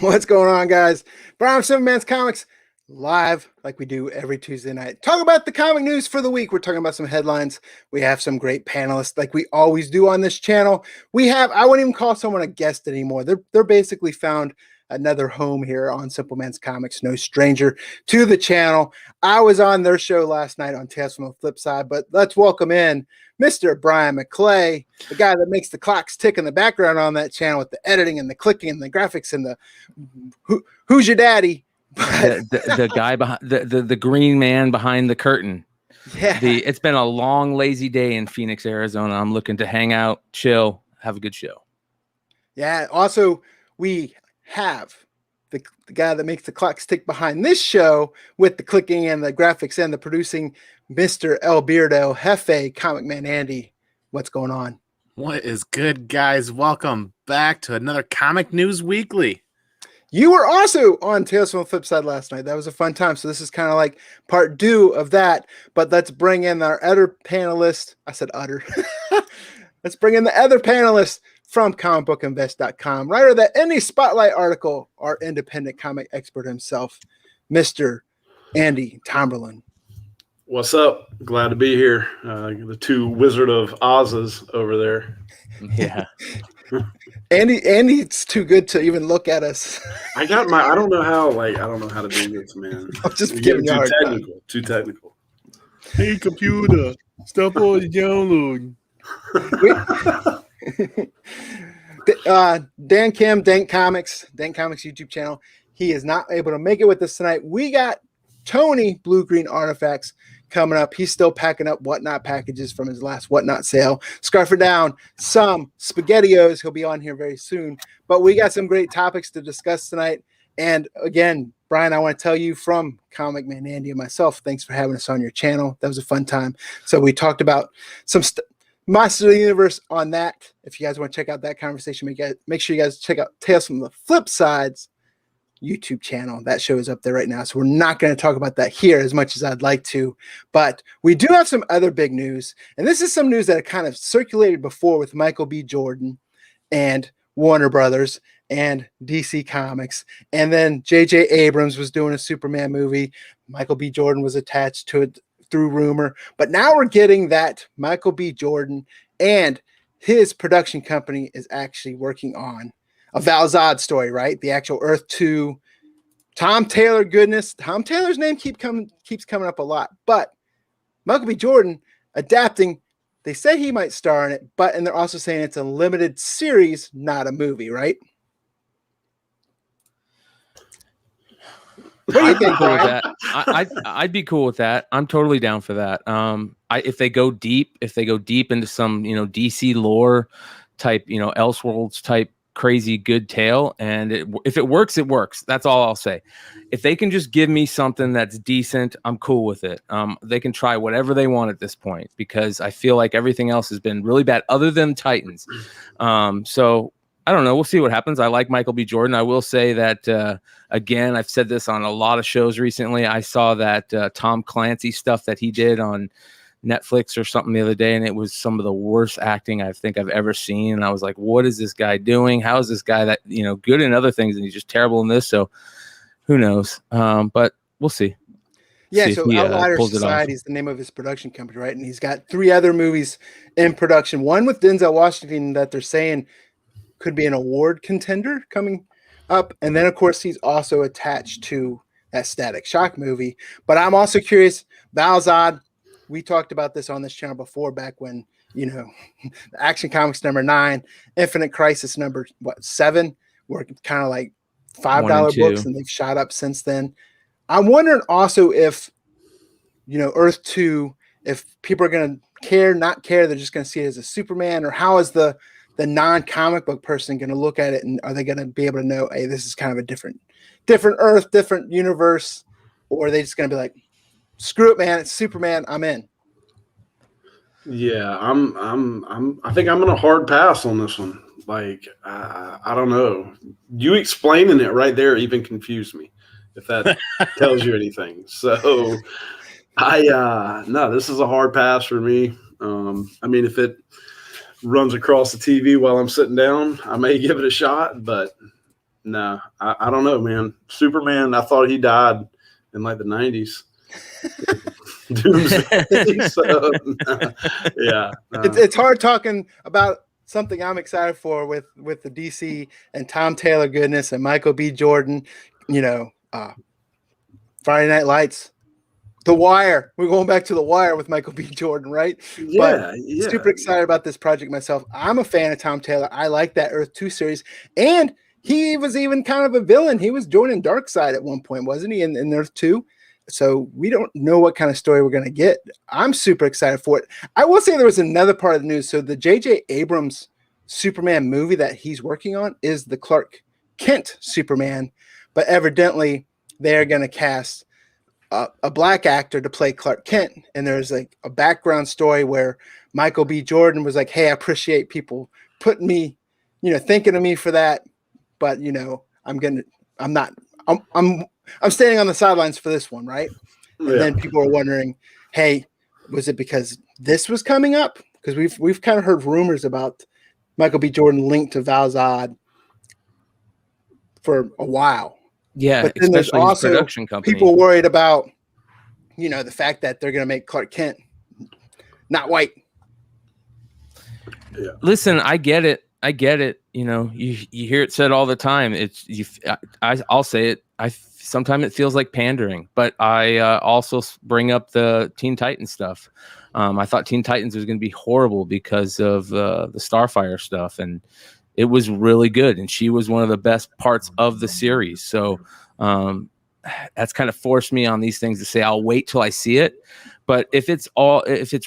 What's going on, guys? Brian from Superman's Comics live like we do every Tuesday night. Talk about the comic news for the week. We're talking about some headlines. We have some great panelists like we always do on this channel. I wouldn't even call someone a guest anymore. They're basically found another home here on Simple Man's Comics, no stranger to the channel. I was on their show last night on Tales from the Flip Side, but let's welcome in Mr. Brian McClay, the guy that makes the clocks tick in the background on that channel with the editing and the clicking and the graphics and the who's your daddy? The guy behind the green man behind the curtain. Yeah. It's been a long, lazy day in Phoenix, Arizona. I'm looking to hang out, chill, have a good show. Yeah. Also, we have the guy that makes the clocks tick behind this show with the clicking and the graphics and the producing, Mr. El Beardo, Jefe, Comic Man Andy. What's going on? What is good, guys? Welcome back to another Comic News Weekly. You were also on Tales from the Flip Side last night. That was a fun time. So this is kind of like part 2 of that. But let's bring in our other panelist. I said utter. Let's bring in the other panelist from comicbookinvest.com, writer of that Indie Spotlight article, our independent comic expert himself, Mr. Andy Tomberlin. What's up? Glad to be here. The two Wizard of Oz's over there. Yeah. Andy's too good to even look at us. I don't know how to do this, man. I'm just giving you a hard time. Too technical. Hey, computer, stop all the downloading. Dan Kim, Dank Comics YouTube channel. He is not able to make it with us tonight. We got Tony Blue Green Artifacts coming up. He's still packing up Whatnot packages from his last Whatnot sale. Scarfing down some SpaghettiOs. He'll be on here very soon. But we got some great topics to discuss tonight. And again, Brian, I want to tell you from Comic Man Andy and myself, thanks for having us on your channel. That was a fun time. So we talked about some Monster of the Universe on that. If you guys want to check out that conversation, make sure you guys check out Tales from the Flip Side's YouTube channel. That show is up there right now. So we're not going to talk about that here as much as I'd like to. But we do have some other big news. And this is some news that kind of circulated before with Michael B. Jordan and Warner Brothers and DC Comics. And then J.J. Abrams was doing a Superman movie. Michael B. Jordan was attached to it through rumor. But now we're getting that Michael B. Jordan and his production company is actually working on a Val-Zod story, right? The actual Earth 2 Tom Taylor goodness. Tom Taylor's name keeps coming up a lot. But Michael B. Jordan adapting, they say he might star in it, and they're also saying it's a limited series, not a movie, right? What do you think, Brian? I'd be cool with that. I'm totally down for that. If they go deep into some, DC lore type, Elseworlds type crazy good tale, and if it works, it works. That's all I'll say. If they can just give me something that's decent, I'm cool with it. They can try whatever they want at this point, because I feel like everything else has been really bad other than Titans. So I don't know. We'll see what happens. I like Michael B. Jordan. I will say that, again, I've said this on a lot of shows recently. I saw that Tom Clancy stuff that he did on Netflix or something the other day, and it was some of the worst acting I think I've ever seen. And I was like, what is this guy doing? How is this guy that, good in other things and he's just terrible in this? So who knows? But we'll see. Yeah, so Outlier Society is the name of his production company, right? And he's got 3 other movies in production. One with Denzel Washington that they're saying could be an award contender coming up. And then, of course, he's also attached to that Static Shock movie. But I'm also curious, Val-Zod, we talked about this on this channel before, back when, the Action Comics number 9, Infinite Crisis number 7 were kind of like $5 books, and they've shot up since then. I'm wondering also if, Earth 2, if people are going to care, not care, they're just going to see it as a Superman, or how is the non-comic book person going to look at it, and are they going to be able to know, hey, this is kind of a different Earth, different universe, or are they just going to be like, screw it, man, it's Superman, I'm in? Yeah, I think I'm gonna hard pass on this one. Like, I don't know. You explaining it right there even confused me, if that tells you anything. So no, this is a hard pass for me. I mean, if it runs across the TV while I'm sitting down, I may give it a shot, but Nah, I don't know, man. Superman, I thought he died in like the 90s. Doomsday. So, yeah. It's hard talking about something I'm excited for with the DC and Tom Taylor goodness and Michael B. Jordan, Friday Night Lights, The Wire. We're going back to The Wire with Michael B. Jordan, right? Yeah, but super excited about this project myself. I'm a fan of Tom Taylor. I like that Earth 2 series. And he was even kind of a villain. He was joining Darkseid at one point, wasn't he, in Earth 2? So we don't know what kind of story we're going to get. I'm super excited for it. I will say there was another part of the news. So the J.J. Abrams Superman movie that he's working on is the Clark Kent Superman, but evidently they're going to cast a black actor to play Clark Kent. And there's like a background story where Michael B. Jordan was like, hey, I appreciate people putting me, thinking of me for that. But, I'm standing on the sidelines for this one. Right. And then people are wondering, hey, was it because this was coming up? Because we've kind of heard rumors about Michael B. Jordan linked to Val-Zod for a while. Yeah, but then there's also production company. People worried about, the fact that they're going to make Clark Kent not white. Yeah. Listen, I get it. You hear it said all the time. I'll say it. Sometimes it feels like pandering, but I also bring up the Teen Titans stuff. I thought Teen Titans was going to be horrible because of the Starfire stuff, and it was really good. And she was one of the best parts of the series. So that's kind of forced me on these things to say I'll wait till I see it. But if it's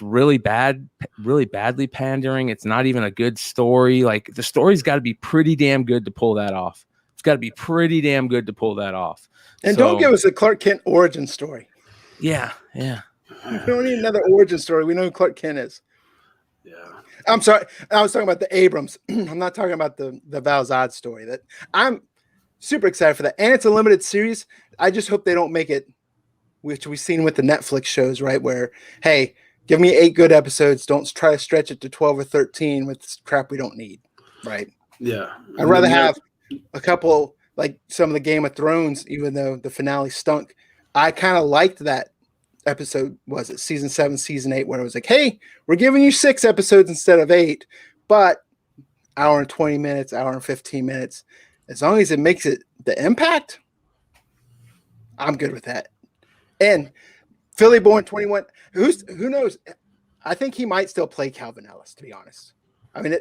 really badly pandering, it's not even a good story. Like the story's got to be pretty damn good to pull that off. It's got to be pretty damn good to pull that off. And don't give us a Clark Kent origin story. Yeah. We don't need another origin story. We know who Clark Kent is. Yeah. I'm sorry. I was talking about the Abrams. I'm not talking about the Val-Zod story. That I'm super excited for that. And it's a limited series. I just hope they don't make it, which we've seen with the Netflix shows, right? Where, hey, give me 8 good episodes. Don't try to stretch it to 12 or 13 with crap we don't need, right? Yeah. I'd rather have a couple, like some of the Game of Thrones, even though the finale stunk. I kind of liked that episode, was it season 7, season 8, where it was like, hey, we're giving you 6 episodes instead of 8, but hour and 20 minutes, hour and 15 minutes. As long as it makes it the impact, I'm good with that. And Philly born 21, who knows? I think he might still play Calvin Ellis, to be honest. I mean,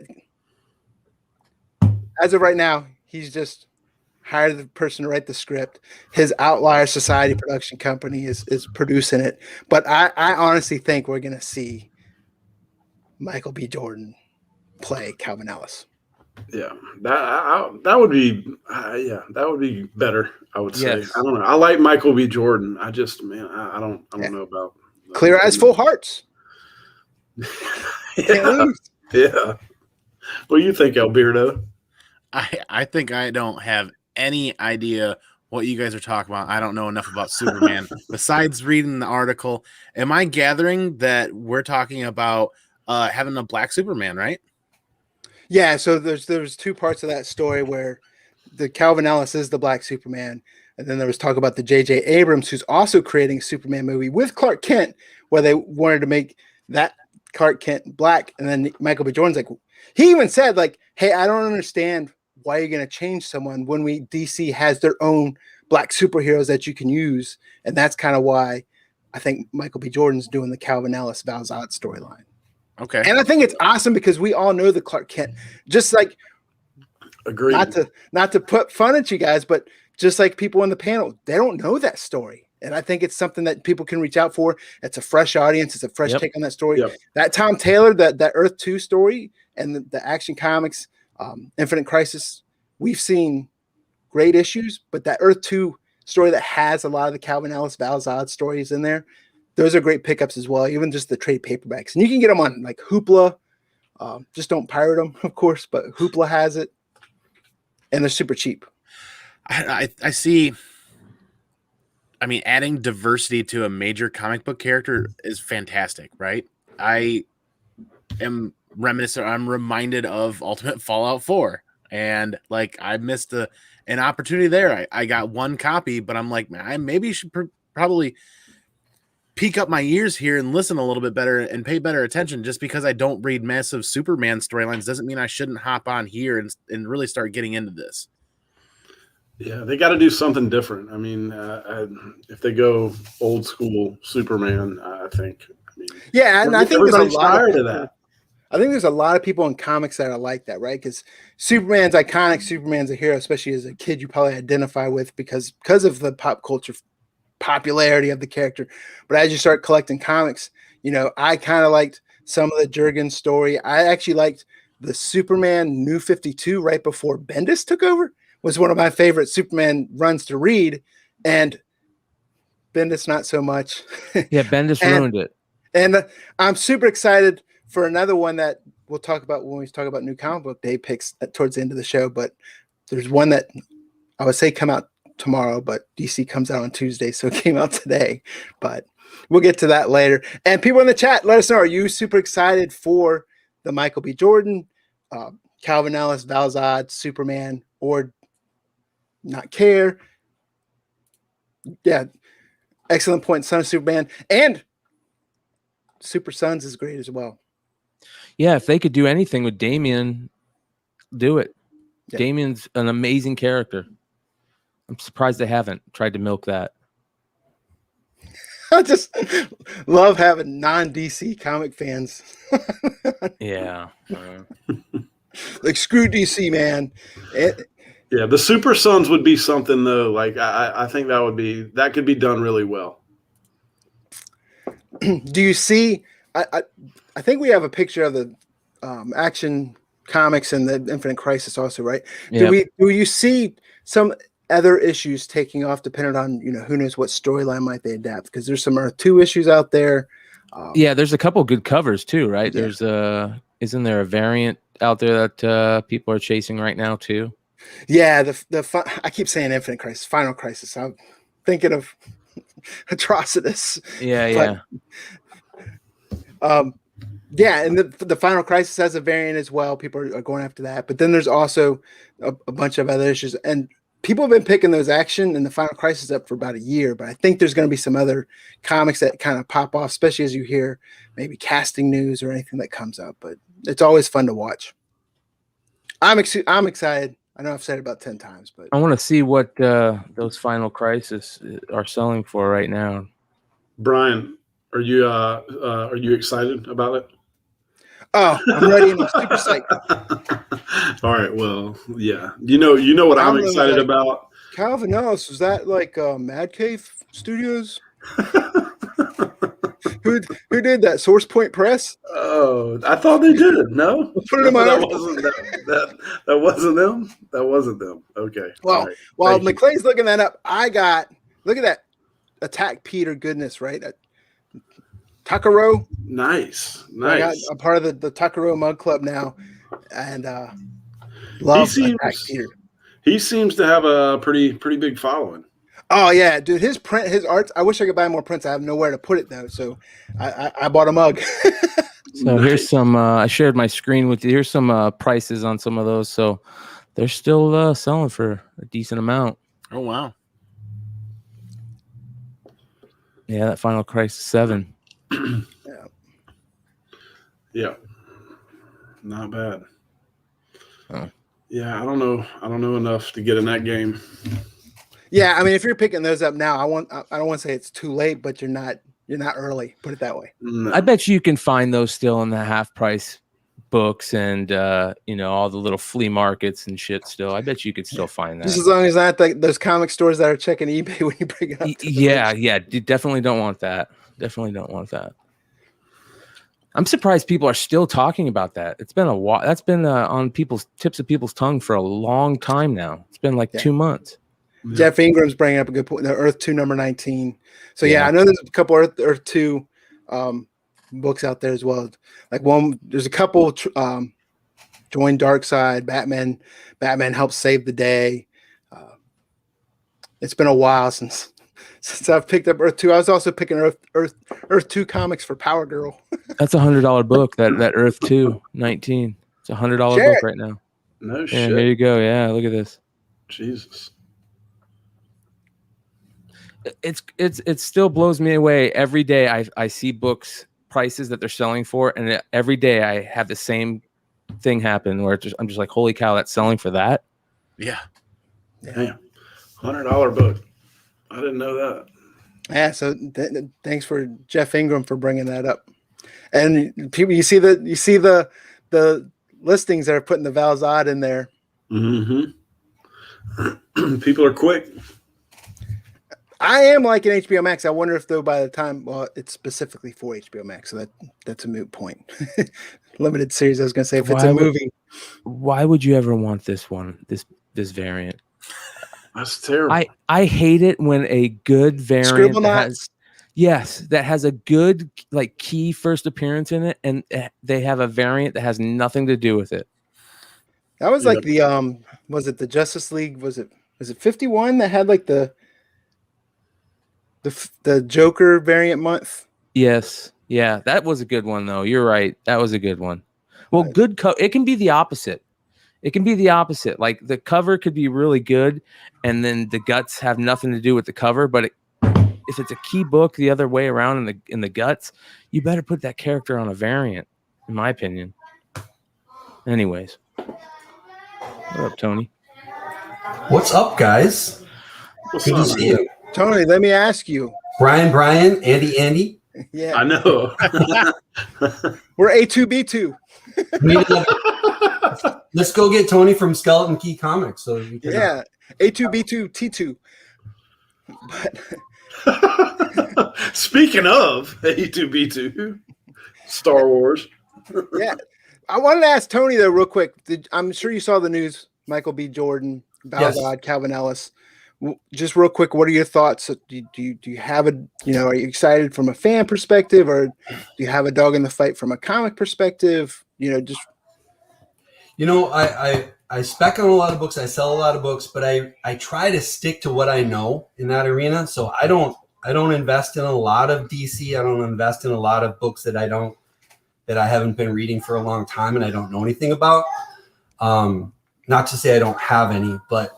as of right now, he's just hired the person to write the script. His Outlier Society production company is producing it. But I honestly think we're going to see Michael B. Jordan play Calvin Ellis. Yeah, that would be that would be better. I would say. Yes. I don't know. I like Michael B. Jordan. I just, man, I don't know about Clear Eyes, Full Hearts. Can't lose. Yeah. What do you think, Alberto? I think I don't have any idea what you guys are talking about. I don't know enough about Superman besides reading the article. Am I gathering that we're talking about having a black Superman, right? Yeah, so there's 2 parts of that story where the Calvin Ellis is the black Superman, and then there was talk about the J.J. Abrams, who's also creating a Superman movie with Clark Kent, where they wanted to make that Clark Kent black. And then Michael B. Jordan's like, he even said, like, hey, I don't understand why you're going to change someone when DC has their own black superheroes that you can use. And that's kind of why I think Michael B. Jordan's doing the Calvin Ellis Val-Zod storyline. Okay. And I think it's awesome because we all know the Clark Kent, just like, Agreed. Not to put fun at you guys, but just like people on the panel, they don't know that story. And I think it's something that people can reach out for. It's a fresh audience. It's a fresh take on that story. Yep. That Tom Taylor, that Earth 2 story and the Action Comics, Infinite Crisis, we've seen great issues, but that Earth 2 story that has a lot of the Calvin Ellis Val-Zod stories in there, those are great pickups as well, even just the trade paperbacks. And you can get them on like Hoopla. Just don't pirate them, of course, but Hoopla has it. And they're super cheap. I see. I mean, adding diversity to a major comic book character is fantastic, right? I am reminiscent. I'm reminded of Ultimate Fallout 4. And like I missed an opportunity there. I got one copy, but I'm like, man, I maybe should probably peek up my ears here and listen a little bit better and pay better attention. Just because I don't read massive Superman storylines doesn't mean I shouldn't hop on here and really start getting into this. Yeah, they got to do something different. I mean, if they go old school Superman, I think. I mean, yeah, and I think there's a lot of that. I think there's a lot of people in comics that are like that, right? Because Superman's iconic. Superman's a hero, especially as a kid. You probably identify with because of the pop culture popularity of the character. But as you start collecting comics, you know, I kind of liked some of the Jurgen story. I actually liked the Superman New 52 right before Bendis took over. Was one of my favorite Superman runs to read, and Bendis not so much. Yeah, Bendis ruined it. And I'm super excited for another one that we'll talk about when we talk about new comic book day picks towards the end of the show. But there's one that I would say come out tomorrow, but DC comes out on Tuesday, so it came out today. But we'll get to that later. And people in the chat, let us know, are you super excited for the Michael B. Jordan, Calvin Ellis, Val-Zod, Superman, or not care? Yeah, excellent point. Son of Superman and Super Sons is great as well. Yeah, if they could do anything with Damian, do it. Yeah. Damian's an amazing character. I'm surprised they haven't tried to milk that. I just love having non-DC comic fans. Yeah. Like, screw DC, man. Yeah, the Super Sons would be something though. Like I think that could be done really well. Do you see? I think we have a picture of the Action Comics and the Infinite Crisis also, right? Yeah. Do you see some other issues taking off depending on, you know, who knows what storyline might they adapt? Because there's some Earth 2 issues out there. Yeah, there's a couple good covers too, right? Yeah. There's isn't there a variant out there that people are chasing right now too? Yeah, I keep saying Infinite Crisis, Final Crisis. I'm thinking of Atrocitus. Yeah. Yeah, and the Final Crisis has a variant as well. People are going after that. But then there's also a bunch of other issues. And people have been picking those Action and the Final Crisis up for about a year. But I think there's going to be some other comics that kind of pop off, especially as you hear maybe casting news or anything that comes up. But it's always fun to watch. I'm excited. I know I've said it about 10 times, but I want to see what those Final Crisis are selling for right now. Brian, are you excited about it? Oh, I'm ready and I'm super psyched. All right, well, yeah. You know what I'm excited about? Calvin Ellis, was that like Mad Cave Studios? Who did that? Source Point Press? Oh, I thought they did. No, put it in my that wasn't them. That wasn't them. Okay. Well, right. while McClay's looking that up, look at that Attack Peter goodness, right? Takaro. Nice. I'm part of the Takaro Mug Club now, and love Attack Peter. He seems to have a pretty big following. Oh yeah, dude, his arts. I wish I could buy more prints. I have nowhere to put it though, so I bought a mug. So here's some. I shared my screen with you. Here's some prices on some of those. So they're still selling for a decent amount. Oh wow. Yeah, that Final Crisis 7. Yeah. Not bad. Oh. Yeah, I don't know enough to get in that game. Yeah, I mean, if you're picking those up now, I don't want to say it's too late, but you're not early. Put it that way. No. I bet you can find those still in the half price books and all the little flea markets and shit. Still, I bet you could still find that. Just as long as not those comic stores that are checking eBay when you bring it up. Yeah. You definitely don't want that. Definitely don't want that. I'm surprised people are still talking about that. It's been a while. That's been on people's tips of people's tongue for a long time now. It's been like 2 months. Jeff Ingram's bringing up a good point. The Earth 2 number 19. So yeah, I know there's a couple Earth 2 books out there as well. Like there's a couple join Darkseid. Batman helps save the day. It's been a while since I've picked up Earth 2. I was also picking Earth 2 comics for Power Girl. That's $100 book. That Earth 2 19. It's $100 book right now. No shit. Yeah, here you go. Yeah, look at this. Jesus. It still blows me away every day. I see books prices that they're selling for, and every day I have the same thing happen where I'm just like, holy cow, that's selling for that. Yeah. Damn. $100 book. I didn't know that. Yeah, so thanks for Jeff Ingram for bringing that up. And people, you see the listings that are putting the Val-Zod in there. Mm-hmm. People are quick. I am liking HBO Max. I wonder if though by the time, well, it's specifically for HBO Max, so that's a moot point. Limited series. I was going to say if it's a movie. Why would you ever want this one? This variant? That's terrible. I hate it when a good variant that has a good like key first appearance in it, and they have a variant that has nothing to do with it. That was like the was it the Justice League? Was it 51 that had like the Joker variant month? Yes. Yeah, that was a good one though. You're right. That was a good one. Well, good it can be the opposite. It can be the opposite. Like the cover could be really good, and then the guts have nothing to do with the cover. But if it's a key book the other way around in the guts, you better put that character on a variant, in my opinion. Anyways, what up, Tony? What's up, guys? Good to see you, Tony. Let me ask you, Brian, Andy. Yeah, I know. we're A2B2. Let's go get Tony from Skeleton Key Comics. So we can, yeah, A2B2 T2. But Speaking of A2B2, Star Wars. yeah, I wanted to ask Tony though, real quick. I'm sure you saw the news. Michael B. Jordan, Val-Zod, yes. Calvin Ellis. Just real quick, what are your thoughts? Do you have are you excited from a fan perspective, or do you have a dog in the fight from a comic perspective? I spec on a lot of books. I sell a lot of books, but I try to stick to what I know in that arena. So I don't invest in a lot of DC. I don't invest in a lot of books that I haven't been reading for a long time and I don't know anything about. Not to say I don't have any, but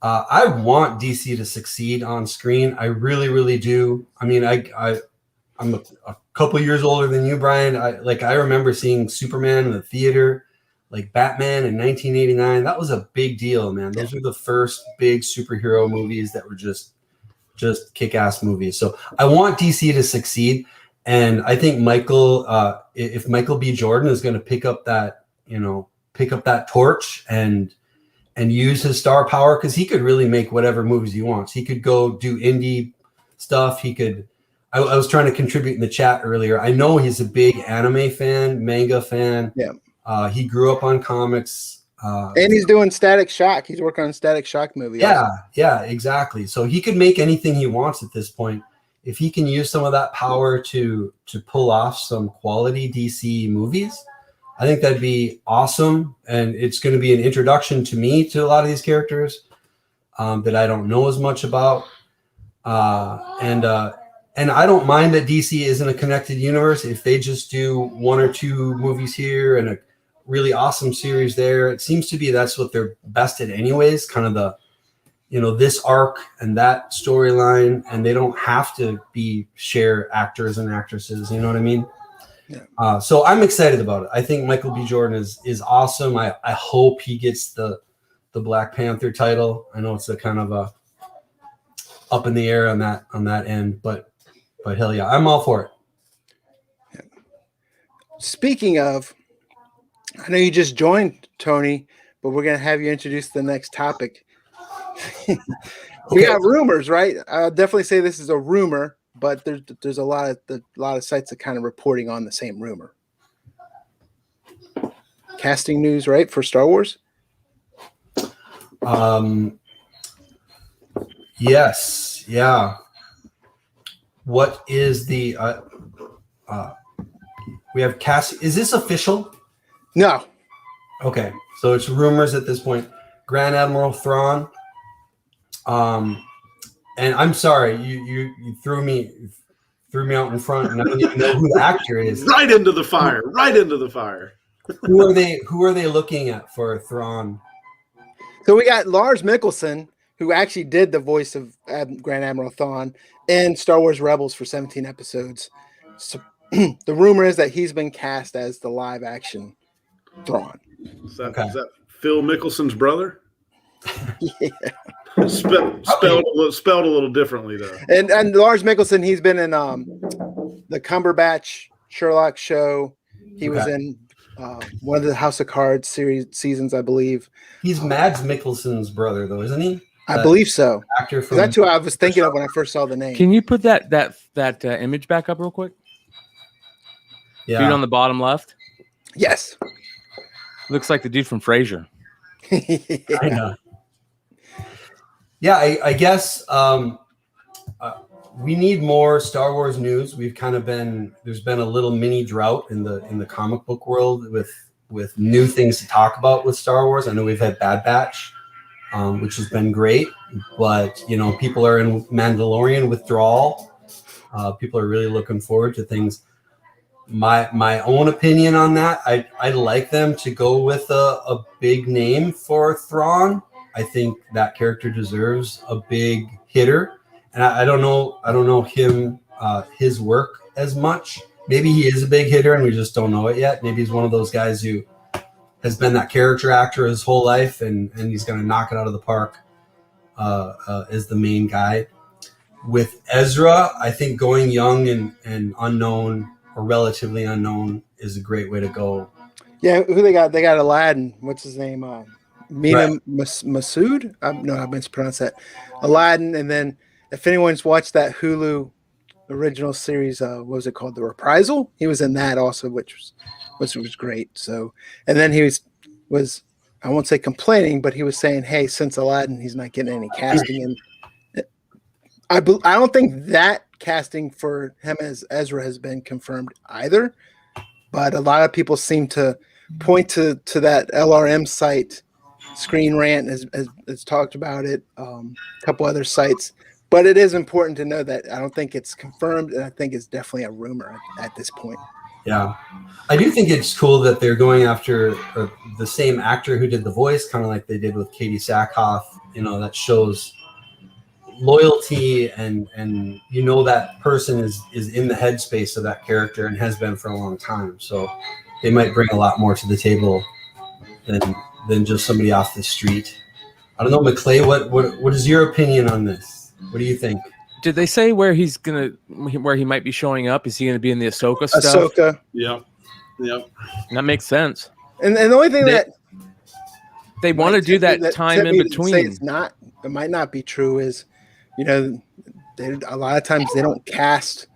I want DC to succeed on screen. I really, really do. I mean, I'm a couple years older than you, Brian. I remember seeing Superman in the theater, like Batman in 1989. That was a big deal, man. Those were the first big superhero movies that were just kick-ass movies. So I want DC to succeed, and I think if Michael B. Jordan is going to pick up that torch and use his star power, because he could really make whatever movies he wants. He could go do indie stuff. He could. I was trying to contribute in the chat earlier. I know he's a big anime fan, manga fan. Yeah. He grew up on comics. And he's doing Static Shock. He's working on Static Shock movie. Yeah, exactly. So he could make anything he wants at this point. If he can use some of that power to pull off some quality DC movies, I think that'd be awesome. And it's going to be an introduction to me to a lot of these characters that I don't know as much about. And I don't mind that DC isn't a connected universe. If they just do one or two movies here and a really awesome series there, it seems to be that's what they're best at anyways, kind of the, this arc and that storyline, and they don't have to share actors and actresses. You know what I mean? Yeah. So I'm excited about it. I think Michael B. Jordan is awesome. I hope he gets the Black Panther title. I know it's a kind of a up in the air on that end, but hell yeah, I'm all for it. Yeah. Speaking of, I know you just joined, Tony, but we're gonna have you introduce the next topic. We got rumors, right? I'll definitely say this is a rumor, but there's a lot of sites that kind of reporting on the same rumor. Casting news, right, for Star Wars? Yes, yeah. What is the we have cast? Is this official? No. Okay, so it's rumors at this point. Grand Admiral Thrawn. And I'm sorry, you threw me out in front, and I don't even know who the actor is. Right into the fire. Right into the fire. Who are they looking at for Thrawn? So we got Lars Mikkelsen, who actually did the voice of Grand Admiral Thrawn in Star Wars Rebels for 17 episodes. So the rumor is that he's been cast as the live action Thrawn. Is that Phil Mickelson's brother? Yeah. Spelled a little differently though. And Lars Mikkelsen, he's been in the Cumberbatch Sherlock show. He was in one of the House of Cards seasons, I believe. He's Mads Mikkelsen's brother, though, isn't he? I believe so. Actor from That's who I was thinking of when I first saw the name. Can you put that image back up real quick? Yeah. Dude on the bottom left. Yes. Looks like the dude from Frasier. I know. Yeah, I guess we need more Star Wars news. We've kind of there's been a little mini drought in the comic book world with new things to talk about with Star Wars. I know we've had Bad Batch, which has been great, but people are in Mandalorian withdrawal. People are really looking forward to things. My own opinion on that, I'd like them to go with a big name for Thrawn. I think that character deserves a big hitter, and I don't know him his work as much. Maybe he is a big hitter and we just don't know it yet. Maybe he's one of those guys who has been that character actor his whole life and he's going to knock it out of the park as the main guy. With Ezra, I think going young and unknown or relatively unknown is a great way to go. Yeah, who they got? They got Aladdin. What's his name? Mina Masood? No, I mispronounced that. Aladdin. And then if anyone's watched that Hulu original series, what was it called? The Reprisal? He was in that also, which was great. So, and then he was I won't say complaining, but he was saying, hey, since Aladdin, he's not getting any casting in. I don't think that casting for him as Ezra has been confirmed either, but a lot of people seem to point to that LRM site. Screen Rant has talked about it, a couple other sites, but it is important to know that I don't think it's confirmed, and I think it's definitely a rumor at this point. Yeah, I do think it's cool that they're going after the same actor who did the voice, kind of like they did with Katie Sackhoff. That shows loyalty and that person is in the headspace of that character and has been for a long time. So they might bring a lot more to the table than just somebody off the street. I don't know, McClay, what is your opinion on this? What do you think? Did they say where he might be showing up? Is he going to be in the Ahsoka stuff? Ahsoka. Yep. That makes sense. And the only thing that they want to do that time in between. It might not be true is, a lot of times they don't cast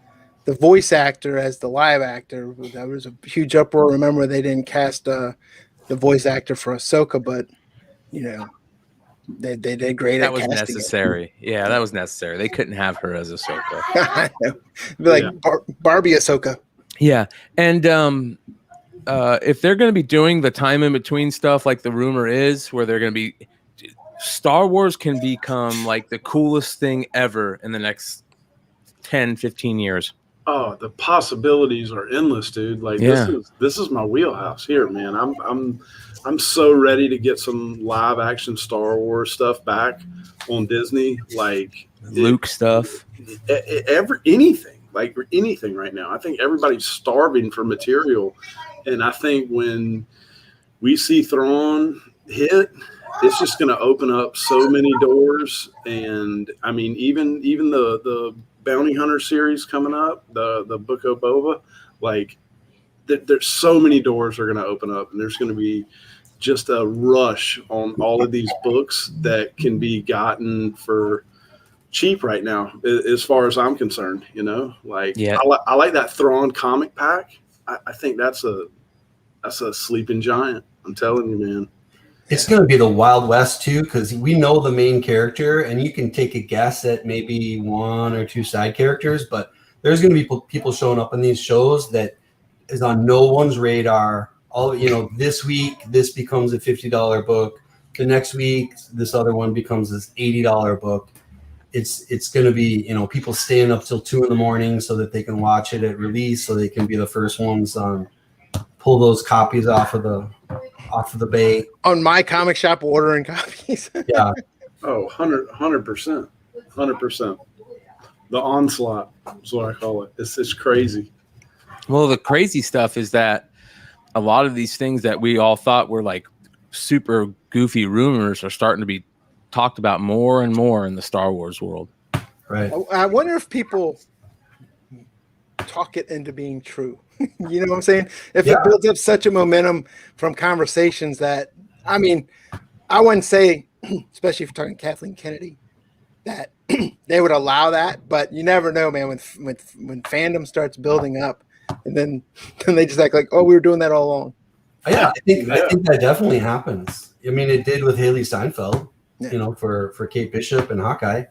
the voice actor as the live actor. There was a huge uproar. Remember, they didn't cast the voice actor for Ahsoka, but they did great. That was necessary. Yeah, that was necessary. They couldn't have her as Ahsoka. I know. It'd be like Barbie Ahsoka. Yeah, and if they're going to be doing the time in between stuff, like the rumor is, where they're going to be, Star Wars can become like the coolest thing ever in the next 10, 15 years. Oh, the possibilities are endless, dude. Like this is my wheelhouse here, man. I'm so ready to get some live action Star Wars stuff back on Disney, like Luke stuff. Anything right now. I think everybody's starving for material, and I think when we see Thrawn hit, it's just going to open up so many doors. And I mean, even the Bounty Hunter series coming up, the Book of Boba, like there's so many doors are going to open up, and there's going to be just a rush on all of these books that can be gotten for cheap right now, as far as I'm concerned. I like that Thrawn comic pack. I think that's a sleeping giant. I'm telling you, man. It's going to be the Wild West too, because we know the main character, and you can take a guess at maybe one or two side characters, but there's going to be people showing up in these shows that is on no one's radar. This week this becomes a $50 book. The next week this other one becomes this $80 book. It's going to be people staying up till 2 a.m. so that they can watch it at release, so they can be the first ones pull those copies off of off of the bay. On my comic shop, ordering copies. Yeah. Oh, 100%. 100%. The onslaught is what I call it. It's crazy. Well, the crazy stuff is that a lot of these things that we all thought were like super goofy rumors are starting to be talked about more and more in the Star Wars world. Right. I wonder if people talk it into being true. You know what I'm saying? If it builds up such a momentum from conversations that, I mean, I wouldn't say, especially if you're talking Kathleen Kennedy, that they would allow that, but you never know, man. When fandom starts building up, and then they just act like, oh, we were doing that all along. Yeah, I think that definitely happens. I mean, it did with Haley Steinfeld, for Kate Bishop and Hawkeye.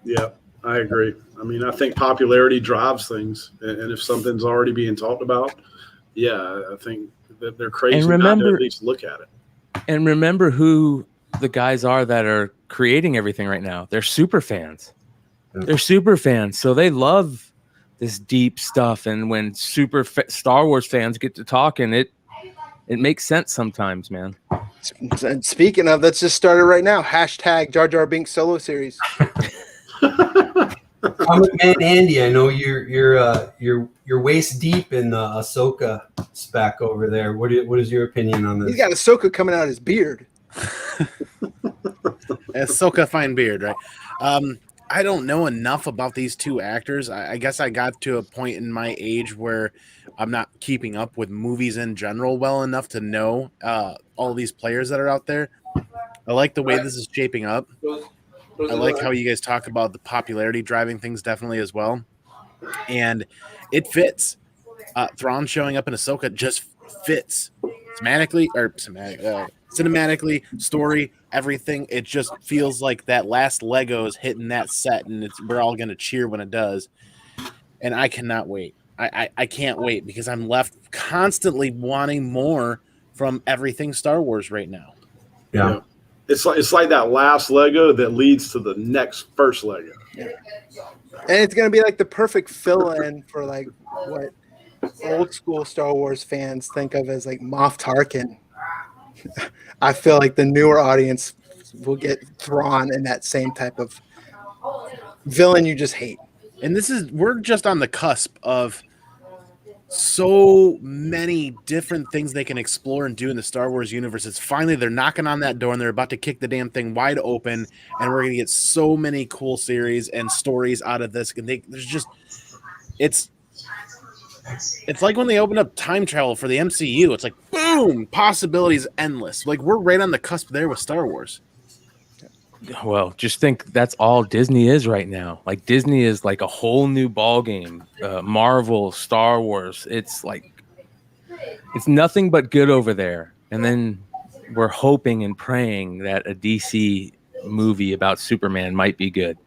Yeah, I agree. I mean, I think popularity drives things, and if something's already being talked about, I think that they're crazy not to at least look at it. And remember who the guys are that are creating everything right now. They're super fans. They're super fans, so they love this deep stuff. And when Star Wars fans get to talking, it makes sense sometimes, man. And speaking of, let's just start it right now. Hashtag Jar Jar Binks solo series. Comic Man Andy, I know you're waist deep in the Ahsoka spec over there. What is your opinion on this? He's got Ahsoka coming out of his beard. Ahsoka fine beard, right? I don't know enough about these two actors. I guess I got to a point in my age where I'm not keeping up with movies in general well enough to know all these players that are out there. I like the way this is shaping up. I like how you guys talk about the popularity driving things definitely as well. And it fits. Thrawn showing up in Ahsoka just fits. Cinematically, story, everything. It just feels like that last Lego is hitting that set, and we're all going to cheer when it does. And I cannot wait. I can't wait because I'm left constantly wanting more from everything Star Wars right now. Yeah. It's like that last Lego that leads to the next first Lego. Yeah. And it's going to be like the perfect fill-in for like what old school Star Wars fans think of as like Moff Tarkin. I feel like the newer audience will get Thrawn in that same type of villain you just hate. And we're just on the cusp of so many different things they can explore and do in the Star Wars universe. It's finally they're knocking on that door and they're about to kick the damn thing wide open, and we're going to get so many cool series and stories out of this. And it's like when they open up time travel for the MCU. It's like boom, possibilities endless. Like we're right on the cusp there with Star Wars. Well, just think that's all Disney is right now. Like Disney is like a whole new ball game. Marvel, Star Wars. It's nothing but good over there. And then we're hoping and praying that a DC movie about Superman might be good.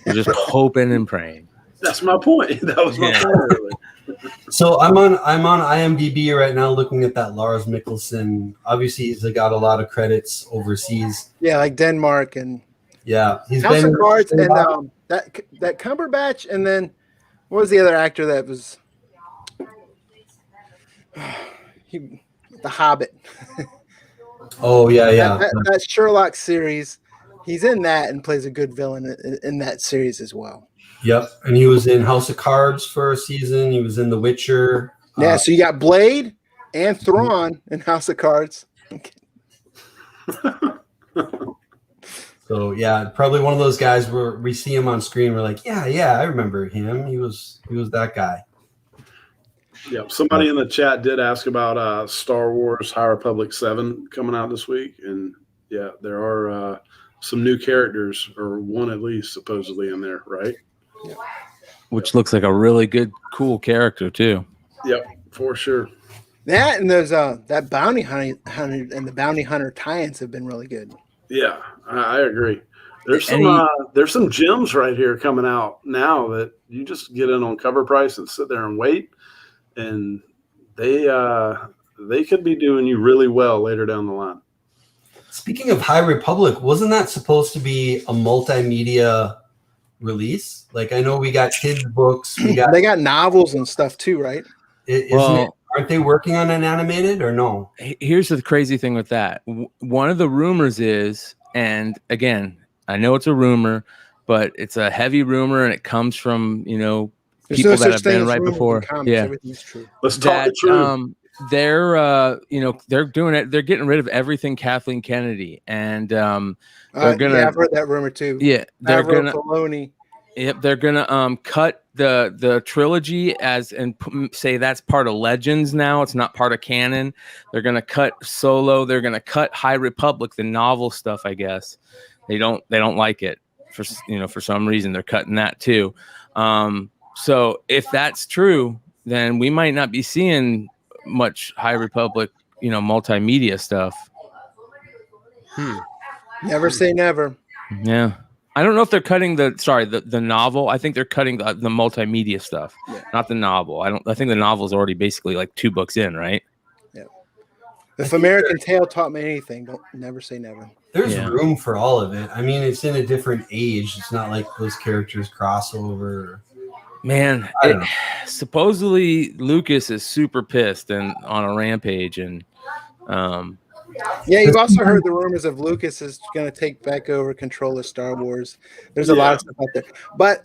We're just hoping and praying. That's my point. That was my point earlier. So I'm on IMDb right now looking at that Lars Mikkelsen. Obviously, he's got a lot of credits overseas. Yeah, like Denmark and he's House been of Cards and that Cumberbatch, and then what was the other actor that was The Hobbit? Oh yeah. That Sherlock series. He's in that and plays a good villain in that series as well. Yep, and he was in House of Cards for a season. He was in The Witcher. Yeah, so you got Blade and Thrawn in House of Cards. So yeah, probably one of those guys where we see him on screen. We're like, yeah, I remember him. He was that guy. Yep. Somebody in the chat did ask about Star Wars High Republic 7 coming out this week, and yeah, there are some new characters, or one at least supposedly in there, right? Yeah. Which looks like a really good, cool character too. Yep, for sure. That and there's that bounty hunter and the bounty hunter tie-ins have been really good. Yeah, I agree. There's some gems right here coming out now that you just get in on cover price and sit there and wait, and they could be doing you really well later down the line. Speaking of High Republic, wasn't that supposed to be a multimedia release? Like I know we got kids books, they got novels and stuff too, right? Isn't it Aren't they working on an animated or no? Here's the crazy thing with that. One of the rumors is, and again, I know it's a rumor, but it's a heavy rumor, and it comes from There's people no that such have thing been as right rumors in before. comics. Yeah, Everything's true. Let's talk the truth. They're doing it. They're getting rid of everything Kathleen Kennedy, and they're gonna. Yeah, I've heard that rumor too. Yeah, they're Favreau, gonna. Filoni. Yep, they're gonna cut the trilogy say that's part of Legends now. It's not part of canon. They're gonna cut Solo. They're gonna cut High Republic, the novel stuff. I guess they don't like it for some reason. They're cutting that too. So if that's true, then we might not be seeing much High Republic, multimedia stuff. Never say never. Yeah. I don't know if they're cutting the novel. I think they're cutting the multimedia stuff, not the novel. I think the novel is already basically like 2 books in, right? Yeah. If American Tail taught me anything, don't never say never. There's room for all of it. I mean, it's in a different age. It's not like those characters cross over. Man, supposedly Lucas is super pissed and on a rampage, and yeah, you've also heard the rumors of Lucas is going to take back over control of Star Wars. There's a lot of stuff out there, but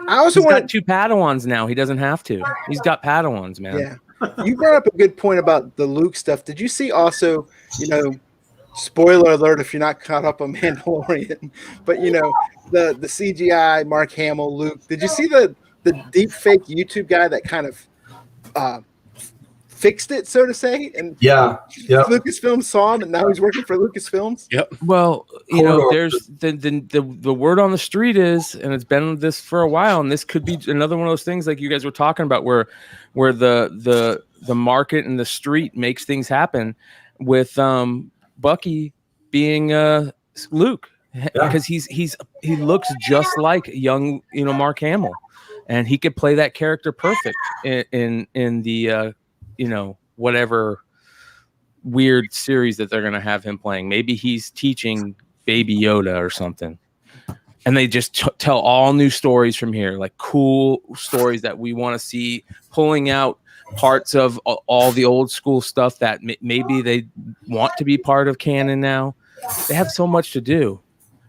I also got 2 Padawans now. He doesn't have to. He's got Padawans, man. Yeah, you brought up a good point about the Luke stuff. Did you see also? Spoiler alert if you're not caught up on Mandalorian, but the CGI Mark Hamill Luke. Did you see the deep fake YouTube guy that kind of fixed it, so to say? And Lucasfilm saw him, and now he's working for Lucasfilms. Yep. Well, there's the word on the street is, and it's been this for a while, and this could be another one of those things like you guys were talking about, where the market and the street makes things happen with Bucky being Luke, because he looks just like young Mark Hamill, and he could play that character perfect in the whatever weird series that they're going to have him playing. Maybe he's teaching Baby Yoda or something, and they just tell all new stories from here, like cool stories that we want to see, pulling out parts of all the old school stuff that maybe they want to be part of canon now. They have so much to do.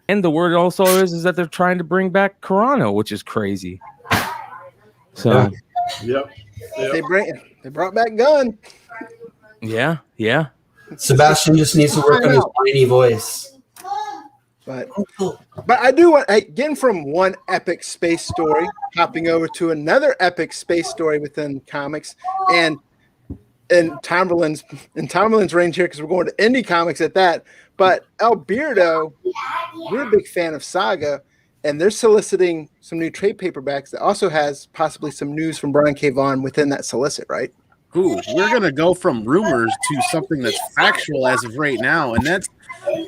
And the word also is that they're trying to bring back Carano, which is crazy. So they brought back Gunn. Yeah. Sebastian just needs to work on his whiny voice. But I do want, again, from one epic space story, hopping over to another epic space story within comics, and Tomberlin's range here, because we're going to indie comics at that. But Alberto, we're a big fan of Saga, and they're soliciting some new trade paperbacks that also has possibly some news from Brian K. Vaughan within that solicit, right? Ooh, we're going to go from rumors to something that's factual as of right now, and that's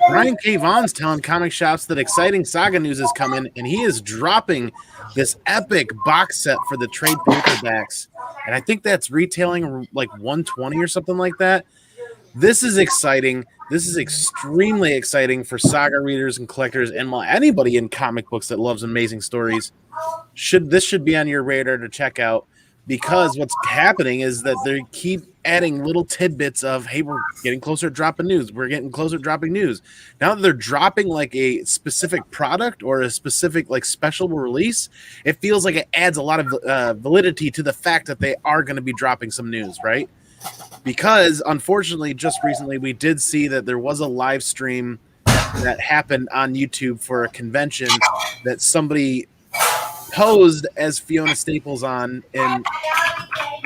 Brian K. Vaughan's telling comic shops that exciting Saga news is coming, and he is dropping this epic box set for the trade paperbacks, and I think that's retailing like $120 or something like that. This is exciting. This is extremely exciting for Saga readers and collectors, and anybody in comic books that loves amazing stories. This should be on your radar to check out, because what's happening is that they keep adding little tidbits of, hey, we're getting closer to dropping news. We're getting closer to dropping news. Now that they're dropping like a specific product or a specific like special release, it feels like it adds a lot of validity to the fact that they are going to be dropping some news, right? Because unfortunately, just recently, we did see that there was a live stream that happened on YouTube for a convention that somebody posed as Fiona Staples on and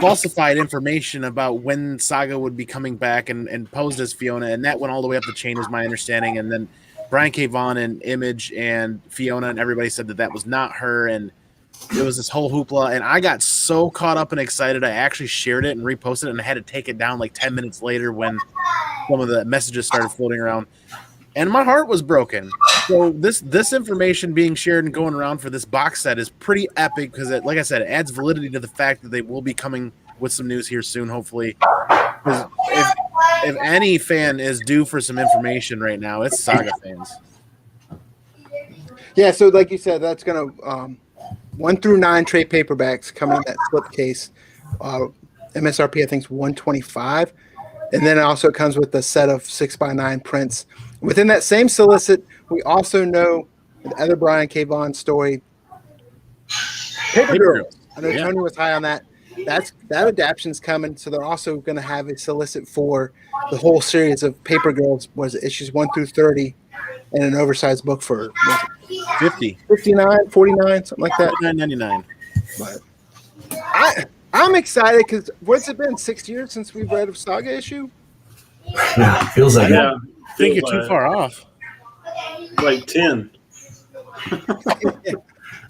falsified information about when Saga would be coming back and posed as Fiona, and that went all the way up the chain, is my understanding. And then Brian K. Vaughan and Image and Fiona and everybody said that was not her, and it was this whole hoopla. And I got so caught up and excited, I actually shared it and reposted it, and I had to take it down like 10 minutes later when some of the messages started floating around. And my heart was broken. So this information being shared and going around for this box set is pretty epic, because it, like I said, it adds validity to the fact that they will be coming with some news here soon, hopefully. If any fan is due for some information right now, it's Saga fans. Yeah, so like you said, that's going to 1 through 9 trade paperbacks coming in that slipcase. And MSRP I think is $125, and then it also comes with a set of 6x9 prints. Within that same solicit, we also know the other Brian K. Vaughan story, Paper Girls. I know Tony was high on that. That adaptation's coming, so they're also going to have a solicit for the whole series of Paper Girls. Was it issues 1 through 30, and an oversized book for 50, 59, 49, something like that. $49.99. But I'm excited because what's it been, 6 years since we've read a Saga issue? Yeah, feels like I think you're too far off. Like 10.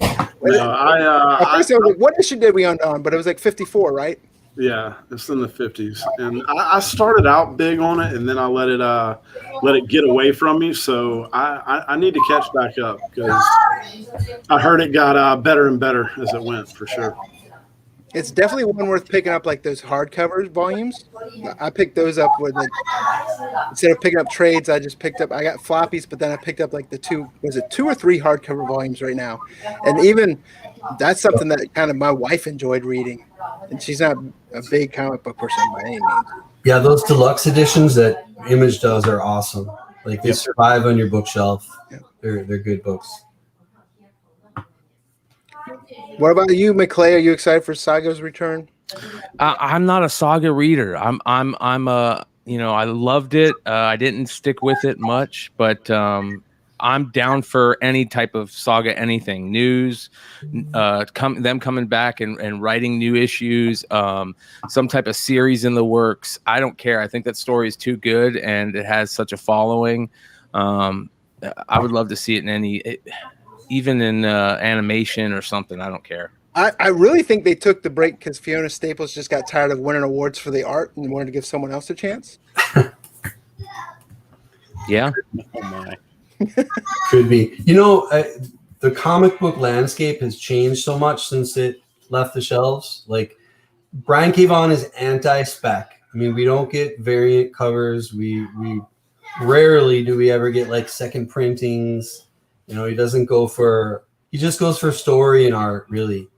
I was like, what issue did we end on? But it was like 54, right? Yeah, it's in the 50s, and I started out big on it, and then I let it get away from me. So I need to catch back up because I heard it got better and better as it went, for sure. It's definitely one worth picking up, like those hardcover volumes. I picked those up with it. Instead of picking up trades, I got floppies, but then I picked up like the 2 or 3 hardcover volumes right now. And even that's something that kind of my wife enjoyed reading. And she's not a big comic book person by any means. Yeah, those deluxe editions that Image does are awesome. Like they survive on your bookshelf. Yep. They're good books. What about you, McClay? Are you excited for Saga's return? I'm not a Saga reader. I'm I loved it. I didn't stick with it much, but I'm down for any type of Saga, anything news, them coming back and writing new issues, some type of series in the works. I don't care. I think that story is too good and it has such a following. I would love to see it in even in animation or something. I don't care. I really think they took the break because Fiona Staples just got tired of winning awards for the art and wanted to give someone else a chance. Yeah. Oh my. Could be. The comic book landscape has changed so much since it left the shelves. Like Brian K. Vaughan is anti-spec. I mean, we don't get variant covers. We rarely do we ever get like second printings. He just goes for story and art, really,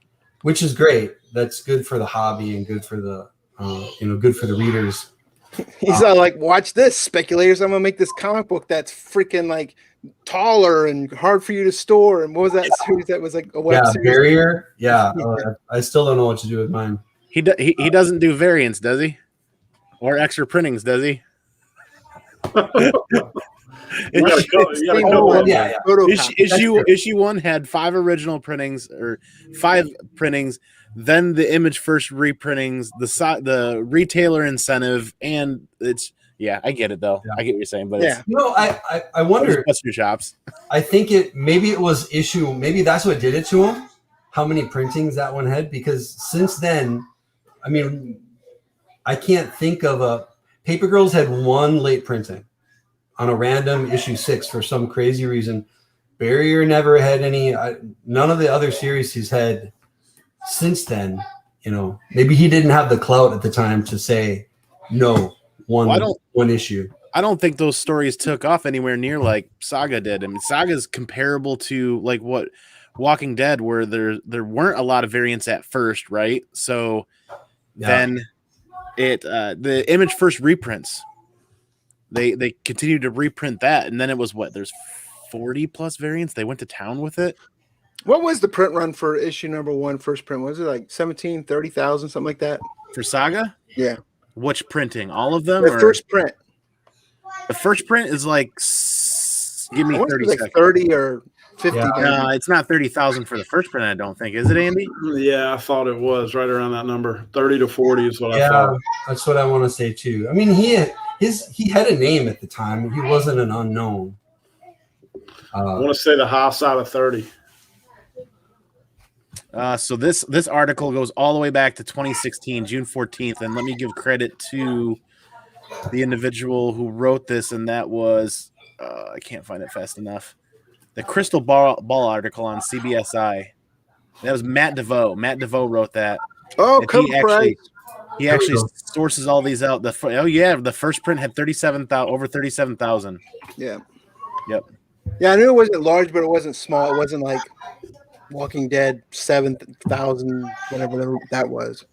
which is great. That's good for the hobby and good for the good for the readers. He's like, watch this, speculators. I'm gonna make this comic book that's freaking like taller and hard for you to store. And what was that series that was like a web series? Barrier. Yeah, I still don't know what to do with mine. He doesn't do variants, does he? Or extra printings, does he? Issue 1 had 5 original printings or 5 printings. Then the Image first reprintings, the retailer incentive, and it's I get it though. Yeah. I get what you're saying, but I wonder. Bust your chops. I think maybe it was issue. Maybe that's what did it to him. How many printings that one had? Because since then, I mean, I can't think of a Paper Girls had 1 late printing on a random issue 6 for some crazy reason. Barrier never had any. None of the other series he's had since then. Maybe he didn't have the clout at the time to say no. One issue. I don't think those stories took off anywhere near like Saga did. I mean, Saga is comparable to like what Walking Dead, where there weren't a lot of variants at first, right? So then the Image first reprints. They continued to reprint that, and then it was there's 40 plus variants. They went to town with it. What was the print run for issue number 1 first print? Was it like 17, 30,000, something like that? For Saga? Yeah. Which printing? All of them? The first print. The first print is like, give me 30 seconds. Like 30 or 50. Yeah. No, it's not 30,000 for the first print, I don't think. Is it, Andy? Yeah, I thought it was right around that number. 30 to 40 is what I thought. That's what I want to say too. I mean, he had a name at the time. He wasn't an unknown. I want to say the high side of 30. So this article goes all the way back to 2016, June 14th, and let me give credit to the individual who wrote this, and that was I can't find it fast enough. The Crystal Ball article on CBSI. That was Matt DeVoe. Matt DeVoe wrote that. Oh, he actually sources all these out. The first print had over 37,000. Yeah. Yep. Yeah, I knew it wasn't large, but it wasn't small. It wasn't like Walking Dead 7,000, whatever that was.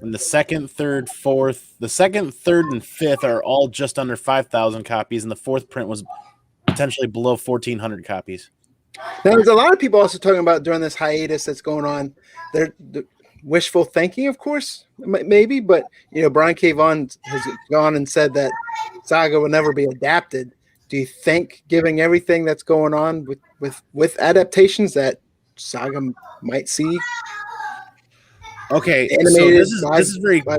And the second, third, and fifth are all just under 5,000 copies, and the fourth print was potentially below 1,400 copies. Now, there's a lot of people also talking about during this hiatus that's going on. They're wishful thinking, of course, maybe, but Brian K. Vaughan has gone and said that Saga will never be adapted. Do you think, given everything that's going on with adaptations, that Saga might see? Okay, animated, so this is very live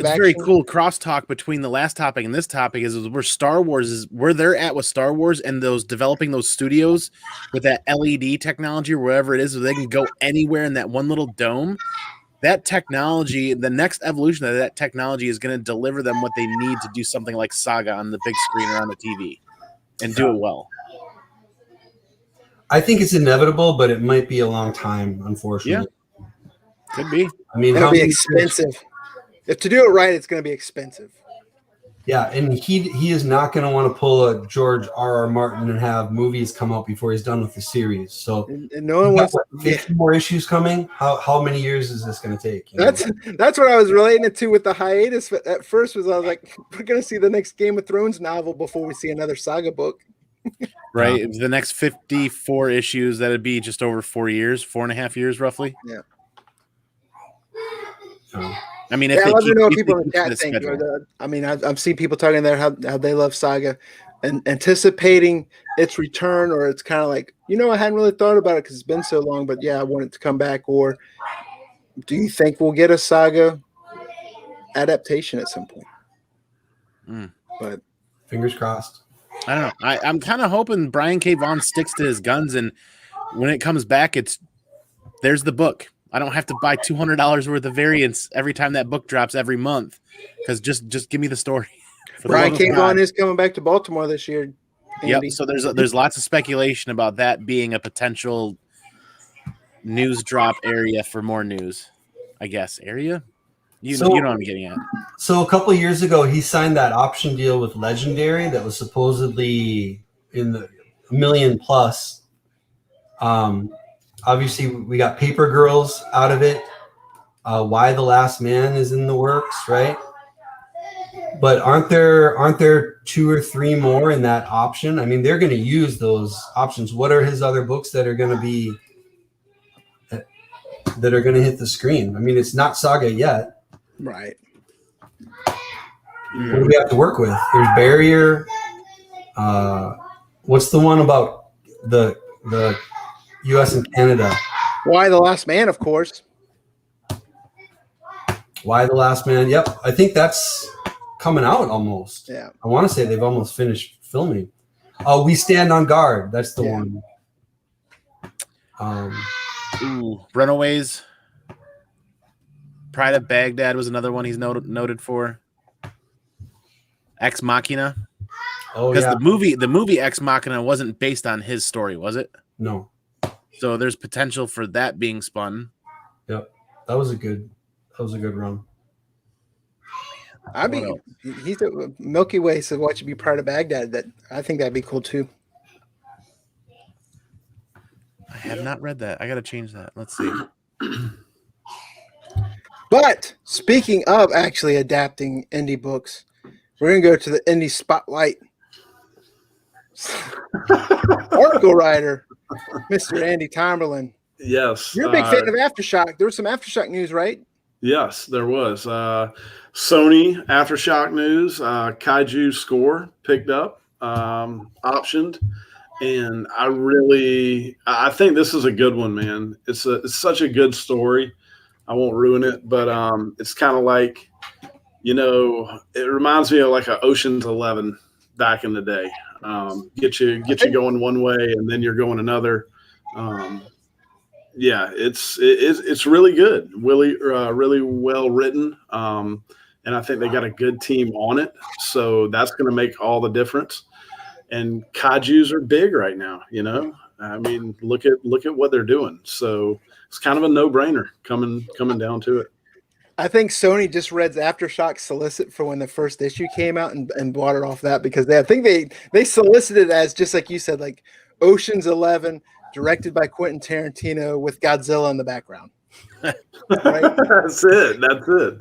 it's action? very cool crosstalk between the last topic and this topic is where Star Wars is, where they're at with Star Wars and those developing those studios with that LED technology or wherever it is, so they can go anywhere in that one little dome. That technology, the next evolution of that technology is going to deliver them what they need to do something like Saga on the big screen or on the TV and do it well. I think it's inevitable, but it might be a long time, unfortunately. Yeah, could be. I mean, It'll be expensive. If to do it right, it's going to be expensive. Yeah, and he is not going to want to pull a George R.R. Martin and have movies come out before he's done with the series. So, and no one wants 50 more issues coming. How many years is this going to take? That's what I was relating it to with the hiatus. At first, I was like, we're going to see the next Game of Thrones novel before we see another Saga book. Right, the next 54 issues, that'd be just over 4 years, 4.5 years, roughly. Yeah. I mean, I'd love to know what people in the chat think. I've seen people talking there how they love Saga and anticipating its return, or it's kind of like, I hadn't really thought about it because it's been so long, but yeah, I want it to come back. Or do you think we'll get a Saga adaptation at some point? But fingers crossed. I don't know. I'm kind of hoping Brian K. Vaughan sticks to his guns, and when it comes back, there's the book. I don't have to buy $200 worth of variants every time that book drops every month, because just give me the story. Brian K. Vaughan is coming back to Baltimore this year. Andy. Yep. So there's lots of speculation about that being a potential news drop area for more news. I guess area. You know what I'm getting at. So a couple of years ago, he signed that option deal with Legendary that was supposedly in the $1 million plus. Obviously, we got Paper Girls out of it. Why the Last Man is in the works, right? But aren't there 2 or 3 more in that option? I mean, they're going to use those options. What are his other books that are going to be that are going to hit the screen? I mean, it's not Saga yet. Right. What do we have to work with? There's Barrier. What's the one about the U.S. and Canada? Why the Last Man, of course. Why the Last Man? Yep. I think that's coming out almost. Yeah. I want to say they've almost finished filming. We Stand on Guard. That's the one. Runaways. Pride of Baghdad was another one he's noted for. Ex Machina. Oh, because the movie Ex Machina wasn't based on his story, was it? No. So there's potential for that being spun. Yep, that was a good run. He's a Milky Way, so what should be Pride of Baghdad? I think that'd be cool too. I have not read that. I got to change that. Let's see. But speaking of actually adapting indie books, we're going to go to the indie spotlight. Article writer, Mr. Andy Tomberlin. Yes. You're a big fan of Aftershock. There was some Aftershock news, right? Yes, there was. Sony Aftershock news, Kaiju Score picked up, optioned. And I think this is a good one, man. It's such a good story. I won't ruin it, but it's kind of like, it reminds me of like an Ocean's 11 back in the day. Get you going one way and then you're going another. Yeah, it's really good, really well written, and I think they got a good team on it. So that's going to make all the difference. And kaijus are big right now. I mean, look at what they're doing. So it's kind of a no-brainer coming down to it. I think Sony just read Aftershock solicit for when the first issue came out and bought it off that, because they solicited as, just like you said, like Ocean's 11, directed by Quentin Tarantino with Godzilla in the background. Right? That's it. That's it.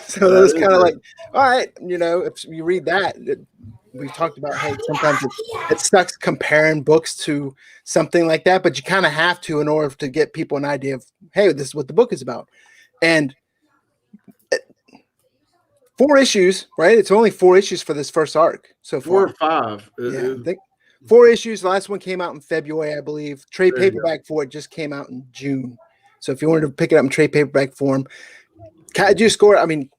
So that was kind of like, all right, if you read that, we talked about, hey, sometimes it sucks comparing books to something like that, but you kind of have to in order to get people an idea of, hey, this is what the book is about. And 4 issues, right? It's only 4 issues for this first arc so far. 4 or 5. Yeah, I think 4 issues. The last one came out in February, I believe. Trade paperback for it just came out in June. So if you wanted to pick it up in trade paperback form, Kaiju Score, I mean,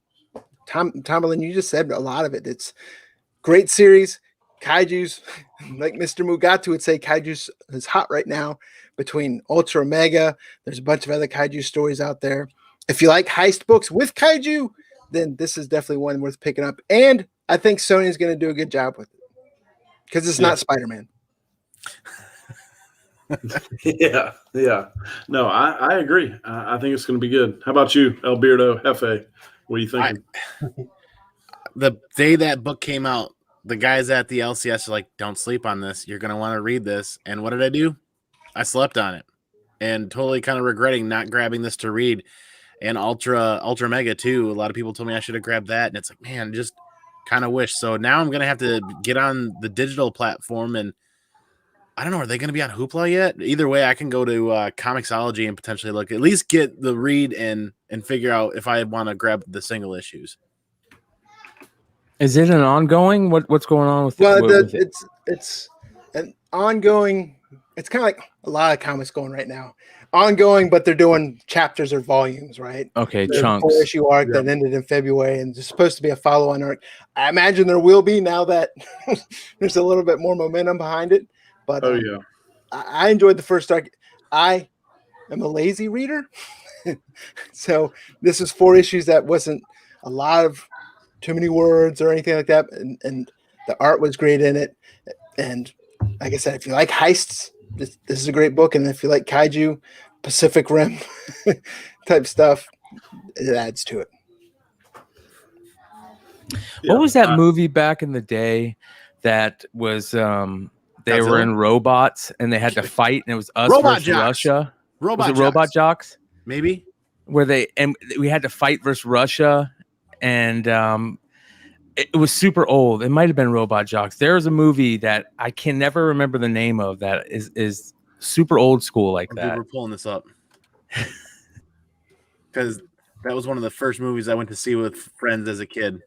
Tomlin, you just said a lot of it. It's great series. Kaiju's, like Mr. Mugatu would say, Kaiju's is hot right now between Ultra Omega. There's a bunch of other Kaiju stories out there. If you like heist books with Kaiju, then this is definitely one worth picking up. And I think Sony's going to do a good job with it because it's not Spider-Man. Yeah. No, I agree. I think it's going to be good. How about you, Alberto Hefe? What are you thinking? The day that book came out, the guys at the LCS are like, don't sleep on this. You're going to want to read this. And what did I do? I slept on it and totally kind of regretting not grabbing this to read. And Ultra Mega too. A lot of people told me I should have grabbed that. And it's like, man, just kind of wish. So now I'm going to have to get on the digital platform. And I don't know, are they going to be on Hoopla yet? Either way, I can go to Comixology and potentially look, at least get the read and figure out if I want to grab the single issues. Is it an ongoing? What's going on with Well, with it? it's an ongoing. It's kind of like a lot of comics going right now. Ongoing, but they're doing chapters or volumes, right? Okay, There's chunks. a 4-issue arc that ended in February, and there's supposed to be a follow-on arc. I imagine there will be now that there's a little bit more momentum behind it. But I enjoyed the first arc. I am a lazy reader, so this is 4 issues that wasn't a lot of too many words or anything like that, and the art was great in it. And like I said, if you like heists, this is a great book. And if you like Kaiju, Pacific Rim type stuff, it adds to it. What was that movie back in the day that was they were in robots and they had to fight, and it was us versus Russia? Was it Robot Jocks? Maybe. Where we had to fight versus Russia, and it was super old. It might have been Robot Jocks. There's a movie that I can never remember the name of that is super old school like that. We're pulling this up because that was one of the first movies I went to see with friends as a kid.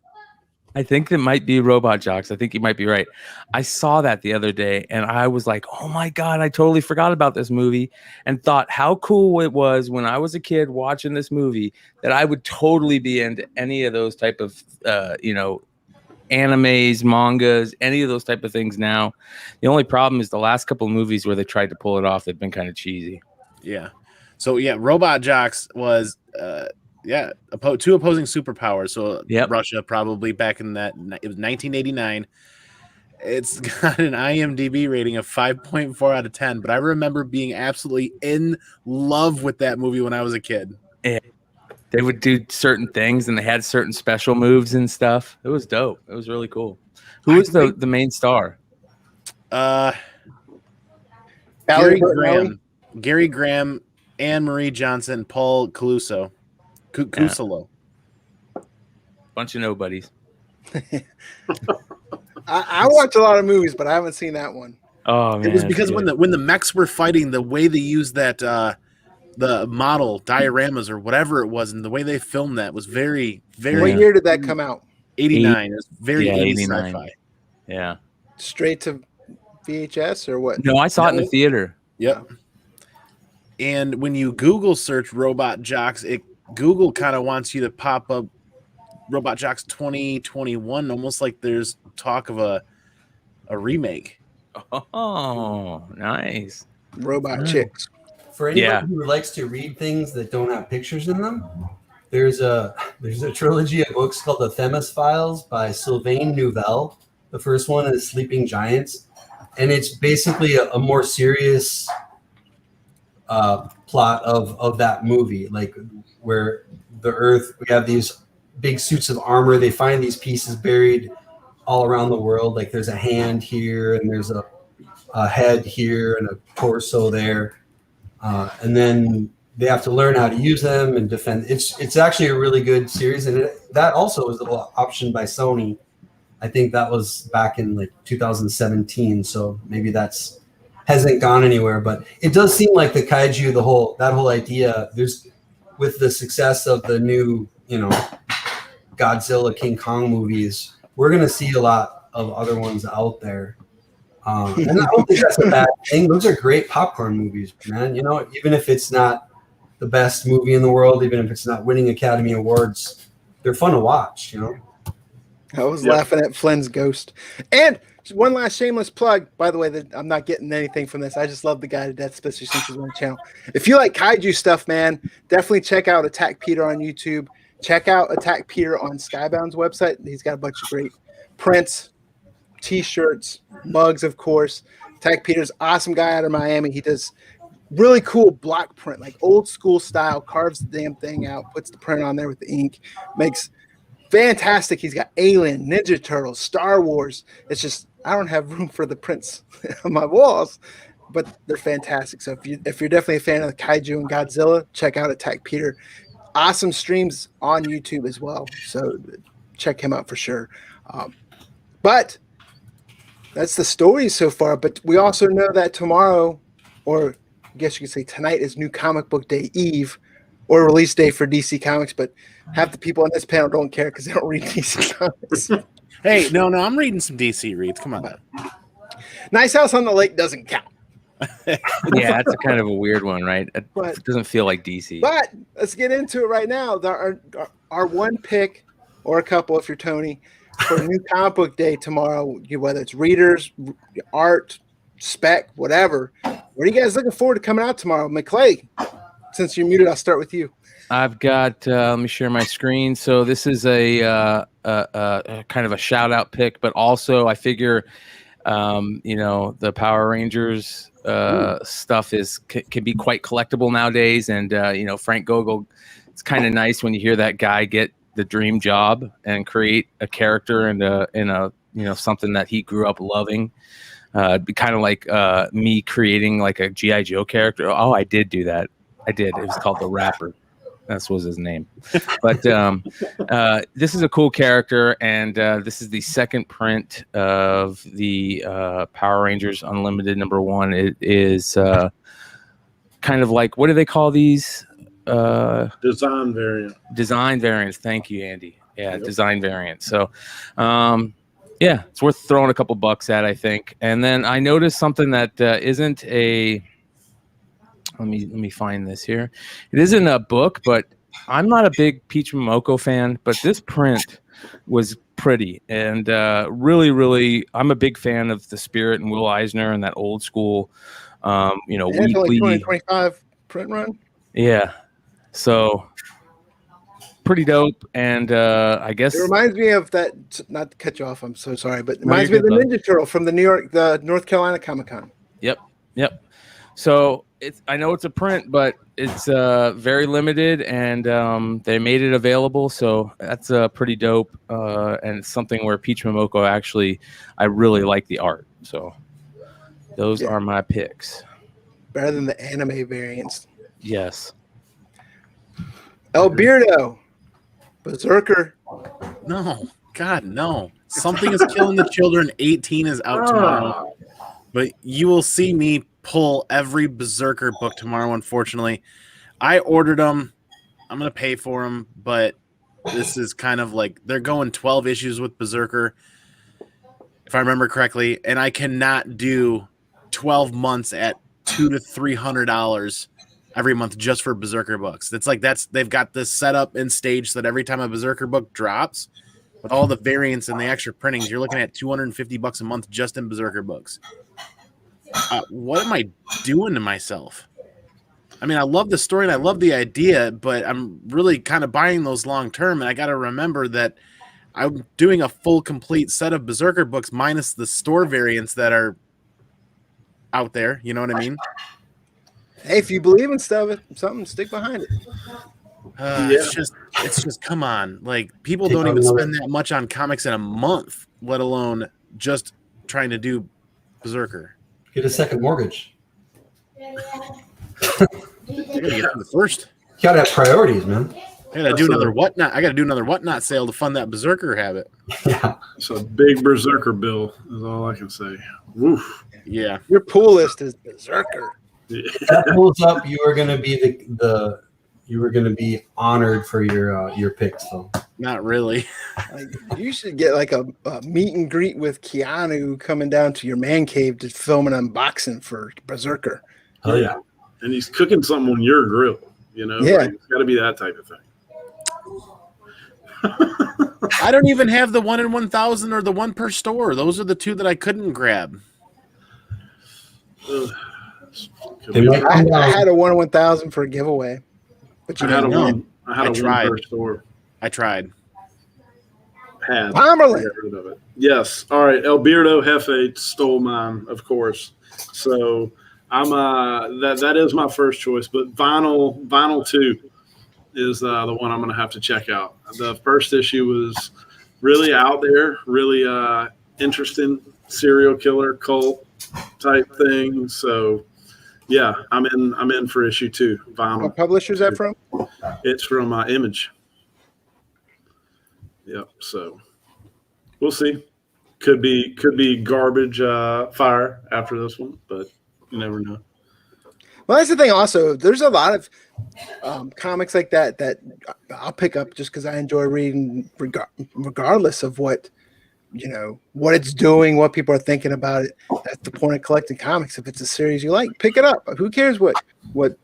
I think it might be Robot Jocks. I think you might be right. I saw that the other day and I was like, oh my God, I totally forgot about this movie and thought how cool it was when I was a kid watching this movie that I would totally be into any of those type of, animes, mangas, any of those type of things now. The only problem is the last couple of movies where they tried to pull it off, they've been kind of cheesy. Yeah. So, Robot Jocks was, two opposing superpowers. So Russia probably back in that, it was 1989. It's got an IMDb rating of 5.4 out of 10, but I remember being absolutely in love with that movie when I was a kid. Yeah. They would do certain things and they had certain special moves and stuff. It was dope. It was really cool. Who was the main star? Gary Graham, Anne Marie Johnson, Paul Clouseau. Cusolo. Bunch of nobodies. I watch a lot of movies, but I haven't seen that one. Oh man. It was because when the mechs were fighting, the way they used that the model dioramas or whatever it was, and the way they filmed that was very, very. What year did that come out? 89. It was very 89. sci-fi. Yeah. Straight to VHS or what? No, I saw it in the theater. Yep. And when you Google search Robot Jocks, Google kind of wants you to pop up Robot Jocks 2021, almost like there's talk of a remake. Oh, nice. Robot chicks. For anybody who likes to read things that don't have pictures in them, there's a trilogy of books called the Themis Files by Sylvain Neuvel. The first one is Sleeping Giants, and it's basically a more serious plot of that movie, like where the Earth, we have these big suits of armor. They find these pieces buried all around the world. Like there's a hand here, and there's a head here, and a torso there. And then they have to learn how to use them and defend. It's actually a really good series, and that also was optioned by Sony. I think that was back in like 2017, so maybe that's hasn't gone anywhere. But it does seem like the kaiju, that whole idea, there's with the success of the new, Godzilla, King Kong movies, we're gonna see a lot of other ones out there. And I don't think that's a bad thing. Those are great popcorn movies, man. Even if it's not the best movie in the world, even if it's not winning Academy Awards, they're fun to watch, I was laughing at Flynn's ghost. And one last shameless plug, by the way, that I'm not getting anything from this. I just love the guy to death, especially since he's on the channel. If you like kaiju stuff, man, definitely check out Attack Peter on YouTube. Check out Attack Peter on Skybound's website. He's got a bunch of great prints, t-shirts, mugs, of course. Attack Peter's awesome guy out of Miami. He does really cool block print, like old school style, carves the damn thing out, puts the print on there with the ink, makes fantastic. He's got Alien, Ninja Turtles, Star Wars. It's just I don't have room for the prints on my walls, but they're fantastic. So if you're definitely a fan of the kaiju and Godzilla, check out Attack Peter. Awesome streams on YouTube as well. So check him out for sure. But that's the story so far. But we also know that tomorrow, or I guess you could say tonight, is New Comic Book Day Eve, or release day for DC Comics. But half the people on this panel don't care because they don't read DC Comics. Hey, no, I'm reading some DC reads. Come on. Nice House on the Lake doesn't count. Yeah, that's a kind of a weird one, right? It doesn't feel like DC. But let's get into it right now. Our one pick, or a couple if you're Tony, for New Comic Book Day tomorrow, whether it's readers, art, spec, whatever. What are you guys looking forward to coming out tomorrow? McClay, since you're muted, I'll start with you. I've got, let me share my screen. So this is a kind of a shout out pick, but also I figure, the Power Rangers stuff can be quite collectible nowadays. And, Frank Gogol, it's kind of nice when you hear that guy get the dream job and create a character in a something that he grew up loving. It'd be kind of like me creating like a G.I. Joe character. Oh, I did do that. I did. It was called The Rapper. That was his name. But this is a cool character, and this is the second print of the Power Rangers Unlimited #1. It is kind of like, what do they call these? Design variant. Design variants. Thank you, Andy. Yeah, yep. Design variants. So, it's worth throwing a couple bucks at, I think. And then I noticed something that isn't a... Let me find this here. It isn't a book, but I'm not a big Peach Momoko fan, but this print was pretty. And really, really, I'm a big fan of the Spirit and Will Eisner and that old school, weekly 2025 print run. Yeah. So pretty dope. And I guess it reminds me of that, not to cut you off, I'm so sorry, but it reminds me of the Ninja Turtle from the North Carolina Comic Con. Yep. So I know it's a print, but it's very limited, and they made it available. So that's pretty dope, and it's something where Peach Momoko actually, I really like the art. So those are my picks. Better than the anime variants. Yes. El Beardo, Berserker. No, God, no. Something is killing the children. 18 is out tomorrow. But you will see me pull every Berserker book tomorrow, unfortunately. I ordered them. I'm going to pay for them, but this is kind of like they're going 12 issues with Berserker, if I remember correctly, and I cannot do 12 months at $200 to $300 every month just for Berserker books. It's like they've got this set up and staged so that every time a Berserker book drops, with all the variants and the extra printings, you're looking at $250 a month just in Berserker books. What am I doing to myself? I mean, I love the story and I love the idea, but I'm really kind of buying those long term. And I got to remember that I'm doing a full, complete set of Berserker books minus the store variants that are out there. You know what I mean? Hey, if you believe in something, stick behind it. It's just come on. Like, people don't even spend that much on comics in a month, let alone just trying to do Berserker. Get a second mortgage. I gotta get to the first. You gotta have priorities, man. I gotta do another whatnot. I gotta do another whatnot sale to fund that berserker habit. Yeah. So big berserker bill is all I can say. Woof. Yeah. Your pool list is berserker. If that pulls up, you are gonna be you were gonna be honored for your picks, though. Not really. Like, you should get like a meet and greet with Keanu coming down to your man cave to film an unboxing for Berserker. Oh yeah. And he's cooking something on your grill. You know, Yeah. like, it's got to be that type of thing. I don't even have the 1 in 1,000 or the 1 per store. Those are the 2 that I couldn't grab. Ugh. They might I come down. had a 1 in 1,000 for a giveaway, but you I had a didn't win. one. I had I a tried. one per store. I tried. Had. Pomerlin. I got rid of it. Yes. All right. El Beardo Hefe stole mine, of course. So I'm that is my first choice. But Vinyl 2 is the one I'm going to have to check out. The first issue was really out there, really interesting serial killer cult type thing. So yeah, I'm in for issue 2. Vinyl. What publisher is that from? It's from Image. Yep. So we'll see. Could be garbage fire after this one, but you never know. Well, that's the thing. Also, there's a lot of comics like that I'll pick up just because I enjoy reading, regardless of what it's doing, what people are thinking about it. That's the point of collecting comics. If it's a series you like, pick it up. Who cares what you're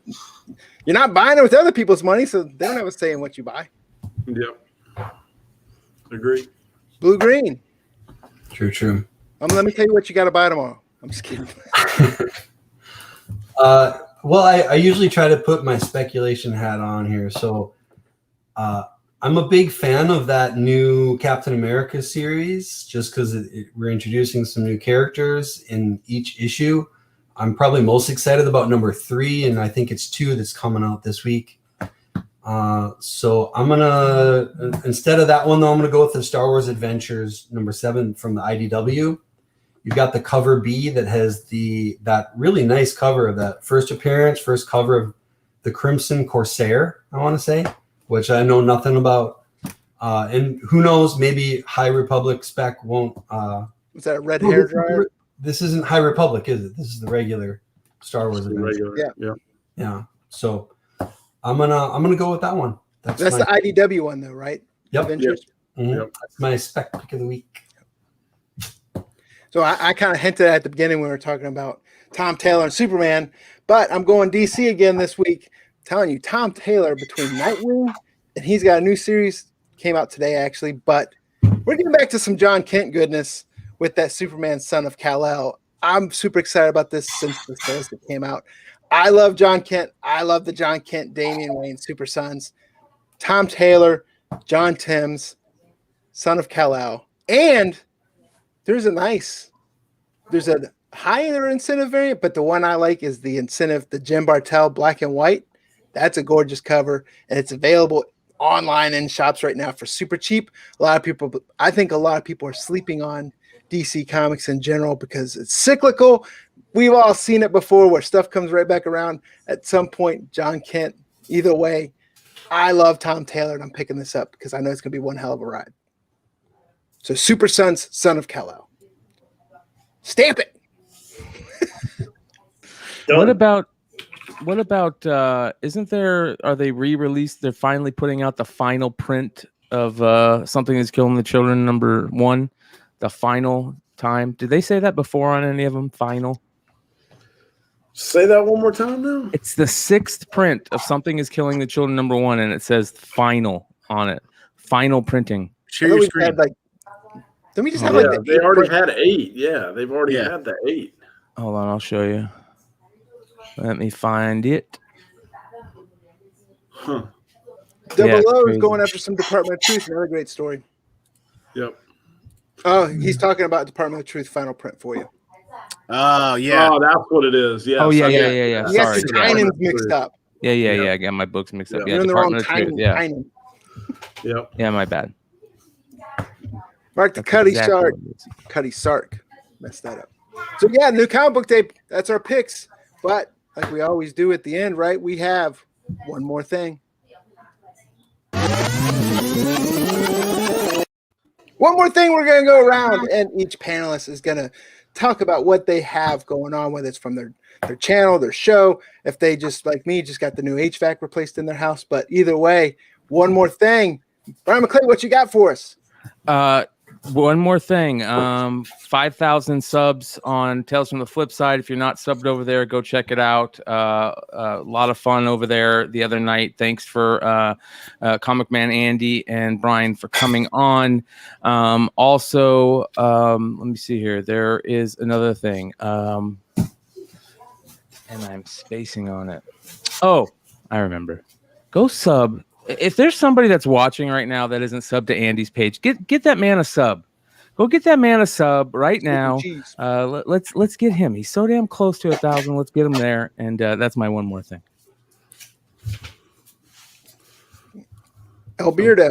not buying it with other people's money, so they don't have a say in what you buy. Yep. Agree. Blue green. True. Let me tell you what you got to buy tomorrow. I'm just kidding. Well, I usually try to put my speculation hat on here. So I'm a big fan of that new Captain America series just because we're introducing some new characters in each issue. I'm probably most excited about number 3, and I think it's 2 that's coming out this week. So I'm gonna, instead of that one though, I'm gonna go with the Star Wars Adventures number 7 from the IDW. You've got the cover B that has that really nice cover of that first cover of the Crimson Corsair, I want to say, which I know nothing about. And who knows, maybe High Republic spec won't. Was that a red hair dryer? This isn't High Republic, is it? This is the regular Star Wars Adventure. Yeah. So I'm gonna go with that one. That's the IDW one, though, right? Yep. Adventures. Mhm. Yep. That's my spec pick of the week. So I kind of hinted at the beginning when we were talking about Tom Taylor and Superman, but I'm going DC again this week. I'm telling you, Tom Taylor between Nightwing and he's got a new series came out today actually, but we're getting back to some John Kent goodness with that Superman Son of Kal-El. I'm super excited about this since the sales that came out. I love John Kent. I love the John Kent, Damian Wayne Super Sons. Tom Taylor, John Timms, Son of Kal-El. And there's a higher incentive variant, but the one I like is the incentive, the Jim Bartel black and white. That's a gorgeous cover, and it's available online in shops right now for super cheap. I think a lot of people are sleeping on DC Comics in general because it's cyclical. We've all seen it before where stuff comes right back around at some point. John Kent, either way, I love Tom Taylor, and I'm picking this up because I know it's going to be one hell of a ride. So Super Sons, Son of Kal-El. Stamp it. What about isn't there, are they re-released? They're finally putting out the final print of Something Is Killing the Children number 1, the final time. Did they say that before on any of them? Final? Say that one more time now. It's the 6th print of Something Is Killing the Children number 1, and it says final on it. Final printing. Share your screen. Then we just have Yeah, like they already had 8. Yeah, they've already had the 8. Hold on, I'll show you. Let me find it. Huh. Double O is crazy. going after some Department of Truth. Another great story. Yep. Oh, he's talking about Department of Truth final print for you. Oh, yeah. Oh, that's what it is. Yeah. Oh, yeah. You got Sorry. the Yeah. Tynans mixed up. Yeah. I got my books mixed up. Yeah. Yeah, You're in the wrong Department of Truth. Yeah. Tynan. Yep. Yeah, my bad. Mark the That's Cuddy exactly Sark. what it is. Cuddy Sark. Messed that up. So yeah, new comic book day. That's our picks. But like we always do at the end, right? We have one more thing. One more thing, we're going to go around, and each panelist is going to talk about what they have going on, whether it's from their channel, their show, if they just, like me, just got the new HVAC replaced in their house. But either way, one more thing. Brian McClay, what you got for us? One more thing. 5,000 subs on Tales from the Flip Side. If you're not subbed over there, go check it out. A lot of fun over there the other night. Thanks for Comic Man Andy and Brian for coming on. Also, let me see here. There is another thing. And I'm spacing on it. Oh, I remember. Go sub. If there's somebody that's watching right now that isn't subbed to Andy's page, get that man a sub. Go get that man a sub right now. Let's get him. He's so damn close to 1,000. Let's get him there. And that's my one more thing. Alberto.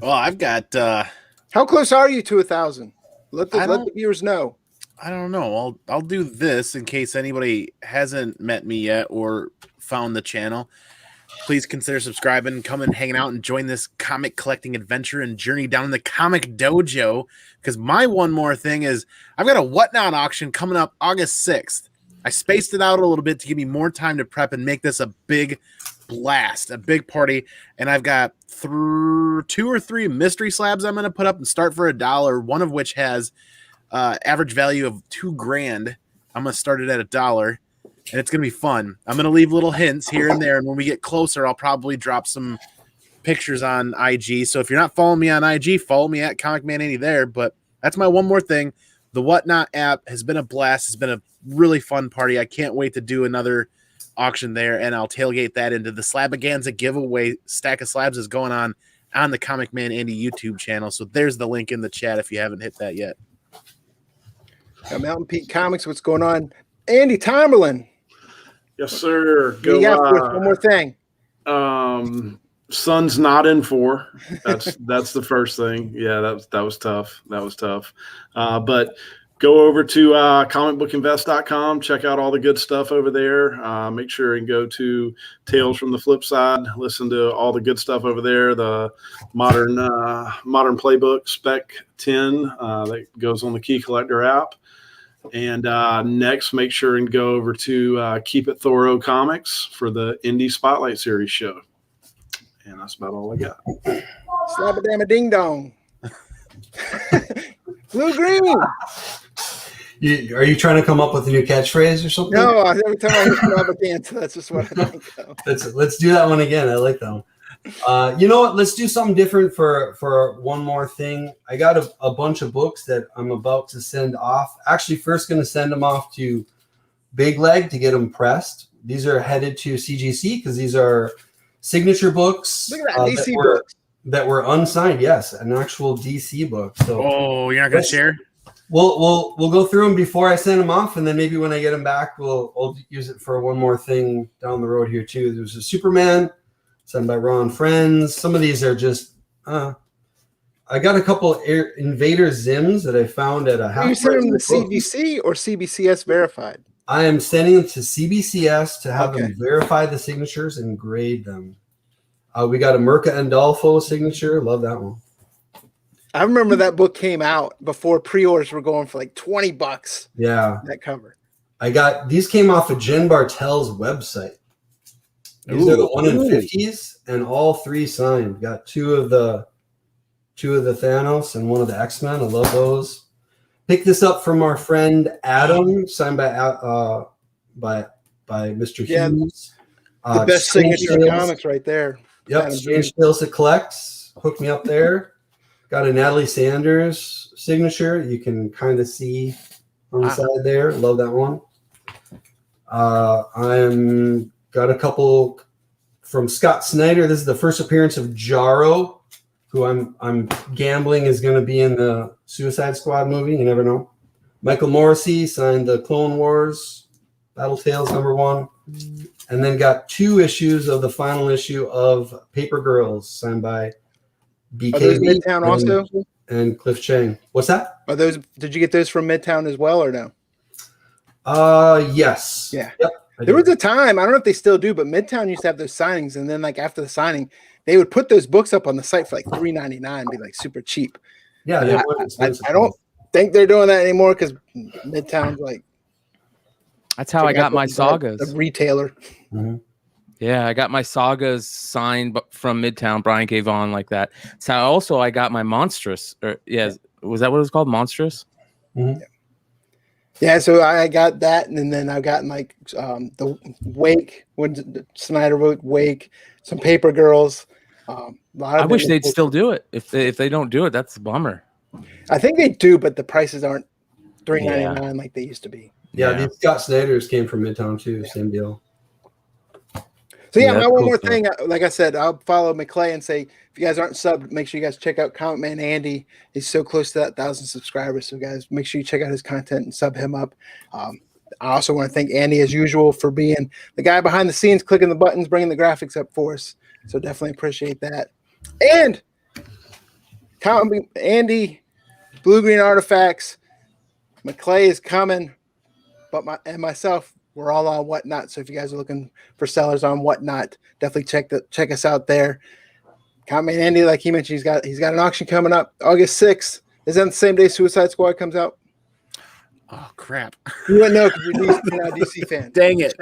Well, I've got. How close are you to 1,000? Let the viewers know. I don't know. I'll do this in case anybody hasn't met me yet or found the channel. Please consider subscribing, come and hanging out and join this comic collecting adventure and journey down the comic dojo. Because my one more thing is I've got a Whatnot auction coming up August 6th. I spaced it out a little bit to give me more time to prep and make this a big blast, a big party. And I've got 2 or 3 mystery slabs I'm going to put up and start for $1, one of which has average value of $2,000. I'm going to start it at $1. And it's going to be fun. I'm going to leave little hints here and there. And when we get closer, I'll probably drop some pictures on IG. So if you're not following me on IG, follow me at Comic Man Andy there. But that's my one more thing. The Whatnot app has been a blast. It's been a really fun party. I can't wait to do another auction there. And I'll tailgate that into the Slabaganza giveaway. Stack of Slabs is going on the Comic Man Andy YouTube channel. So there's the link in the chat if you haven't hit that yet. Mountain Peak Comics, what's going on? Andy Timerlin. Yes, sir. Go. One more thing. Sun's not in 4. That's the first thing. Yeah, that was tough. But go over to comicbookinvest.com. Check out all the good stuff over there. Make sure and go to Tales from the Flip Side. Listen to all the good stuff over there. The modern playbook Spec 10 that goes on the Key Collector app. And next, make sure and go over to Keep It Thorough Comics for the Indie Spotlight Series show. And that's about all I got. Slap a damn a ding dong. Blue green. Are you trying to come up with a new catchphrase or something? No, every time I hear Slavaganza, that's just what I think of. Let's do that one again. I like that one. You know what? Let's do something different for one more thing. I got a bunch of books that I'm about to send off. Actually, first going to send them off to Big Leg to get them pressed. These are headed to CGC because these are signature books. Look at that, DC books. That were unsigned. Yes, an actual DC book. So, you're not going to share? We'll go through them before I send them off, and then maybe when I get them back, we'll use it for one more thing down the road here too. There's a Superman. Sent by Ron Friends. Some of these are just. I got a couple Invader Zims that I found at a house. Are you sending them to CBC or CBCS verified? I am sending them to CBCS to have them verify the signatures and grade them. We got a Mirka Andolfo signature. Love that one. I remember that book came out before pre-orders were going for like $20. Yeah, that cover. These came off of Jen Bartel's website. These are the 1 in 50s, and all 3 signed. Got 2 of the Thanos and 1 of the X-Men. I love those. Picked this up from our friend Adam, signed by Mr. Hughes. The best signature in comics right there. Yep, Strange Tales to Collect. Hooked me up there. Got a Natalie Sanders signature. You can kind of see on the side there. Love that one. I'm got a couple from Scott Snyder. This is the first appearance of Jarro, who I'm gambling is going to be in the Suicide Squad movie. You never know. Michael Morrissey signed the Clone Wars Battle Tales #1, and then got 2 issues of the final issue of Paper Girls signed by BKB Midtown also and Cliff Chang. What's that? Are those? Did you get those from Midtown as well or no? Yes. Yeah. Yep. There was a time, I don't know if they still do, but Midtown used to have those signings, and then like after the signing, they would put those books up on the site for like $3.99, be like super cheap. Yeah, they were expensive. I don't think they're doing that anymore because Midtown's like. That's how I got my sagas. The retailer. Mhm. Yeah, I got my sagas signed from Midtown. Brian gave on like that. So also I got my Monstrous. Was that what it was called? Monstrous? Mhm. Yeah, so I got that, and then I've gotten like the Wake, when Snyder wrote Wake, some Paper Girls. I wish they'd still do it. If they don't do it, that's a bummer. I think they do, but the prices aren't $3.99 like they used to be. Yeah, these Scott Snyder's came from Midtown too. Same deal. So yeah, that's one cool more stuff. thing. Like I said, I'll follow McClay and say, if you guys aren't subbed, make sure you guys check out Comic Man Andy. He's so close to that 1,000 subscribers. So guys, make sure you check out his content and sub him up. I also want to thank Andy as usual for being the guy behind the scenes, clicking the buttons, bringing the graphics up for us. So definitely appreciate that. And Andy, Blue Green Artifacts, McClay is coming, but myself, we're all on Whatnot. So if you guys are looking for sellers on Whatnot, definitely check us out there. Comic Man Andy, like he mentioned, he's got an auction coming up August 6th. Is that the same day Suicide Squad comes out? Oh crap! You wouldn't know because you're not a DC fan. Dang it!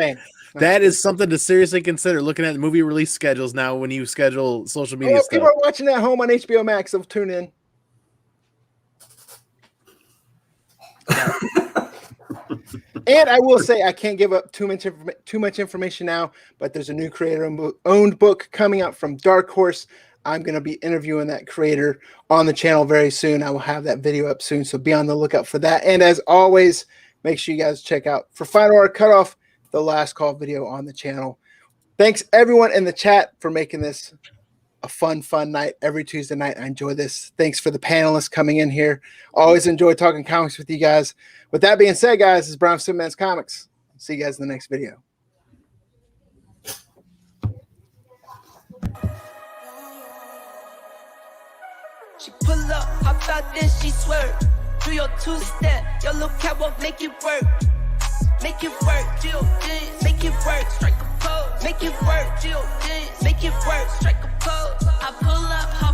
That is something to seriously consider. Looking at movie release schedules now when you schedule social media stuff. People are watching at home on HBO Max. So tune in. And I will say I can't give up too much information now, but there's a new creator-owned book coming out from Dark Horse. I'm going to be interviewing that creator on the channel very soon. I will have that video up soon, so be on the lookout for that. And as always, make sure you guys check out for Final Order Cutoff, the last call video on the channel. Thanks everyone in the chat for making this a fun night every Tuesday night. I enjoy this. Thanks for the panelists coming in here. Always enjoy talking comics with you guys. With that being said, guys, this is Brown Superman's Comics. See you guys in the next video. She pull up, hop out, then she swerve. Do your two-step, your little catwalk, make it work. Make it work, Jill, make it work. Strike a pose, make it work, Jill, make it work. Strike a pose. I pull up, hop out.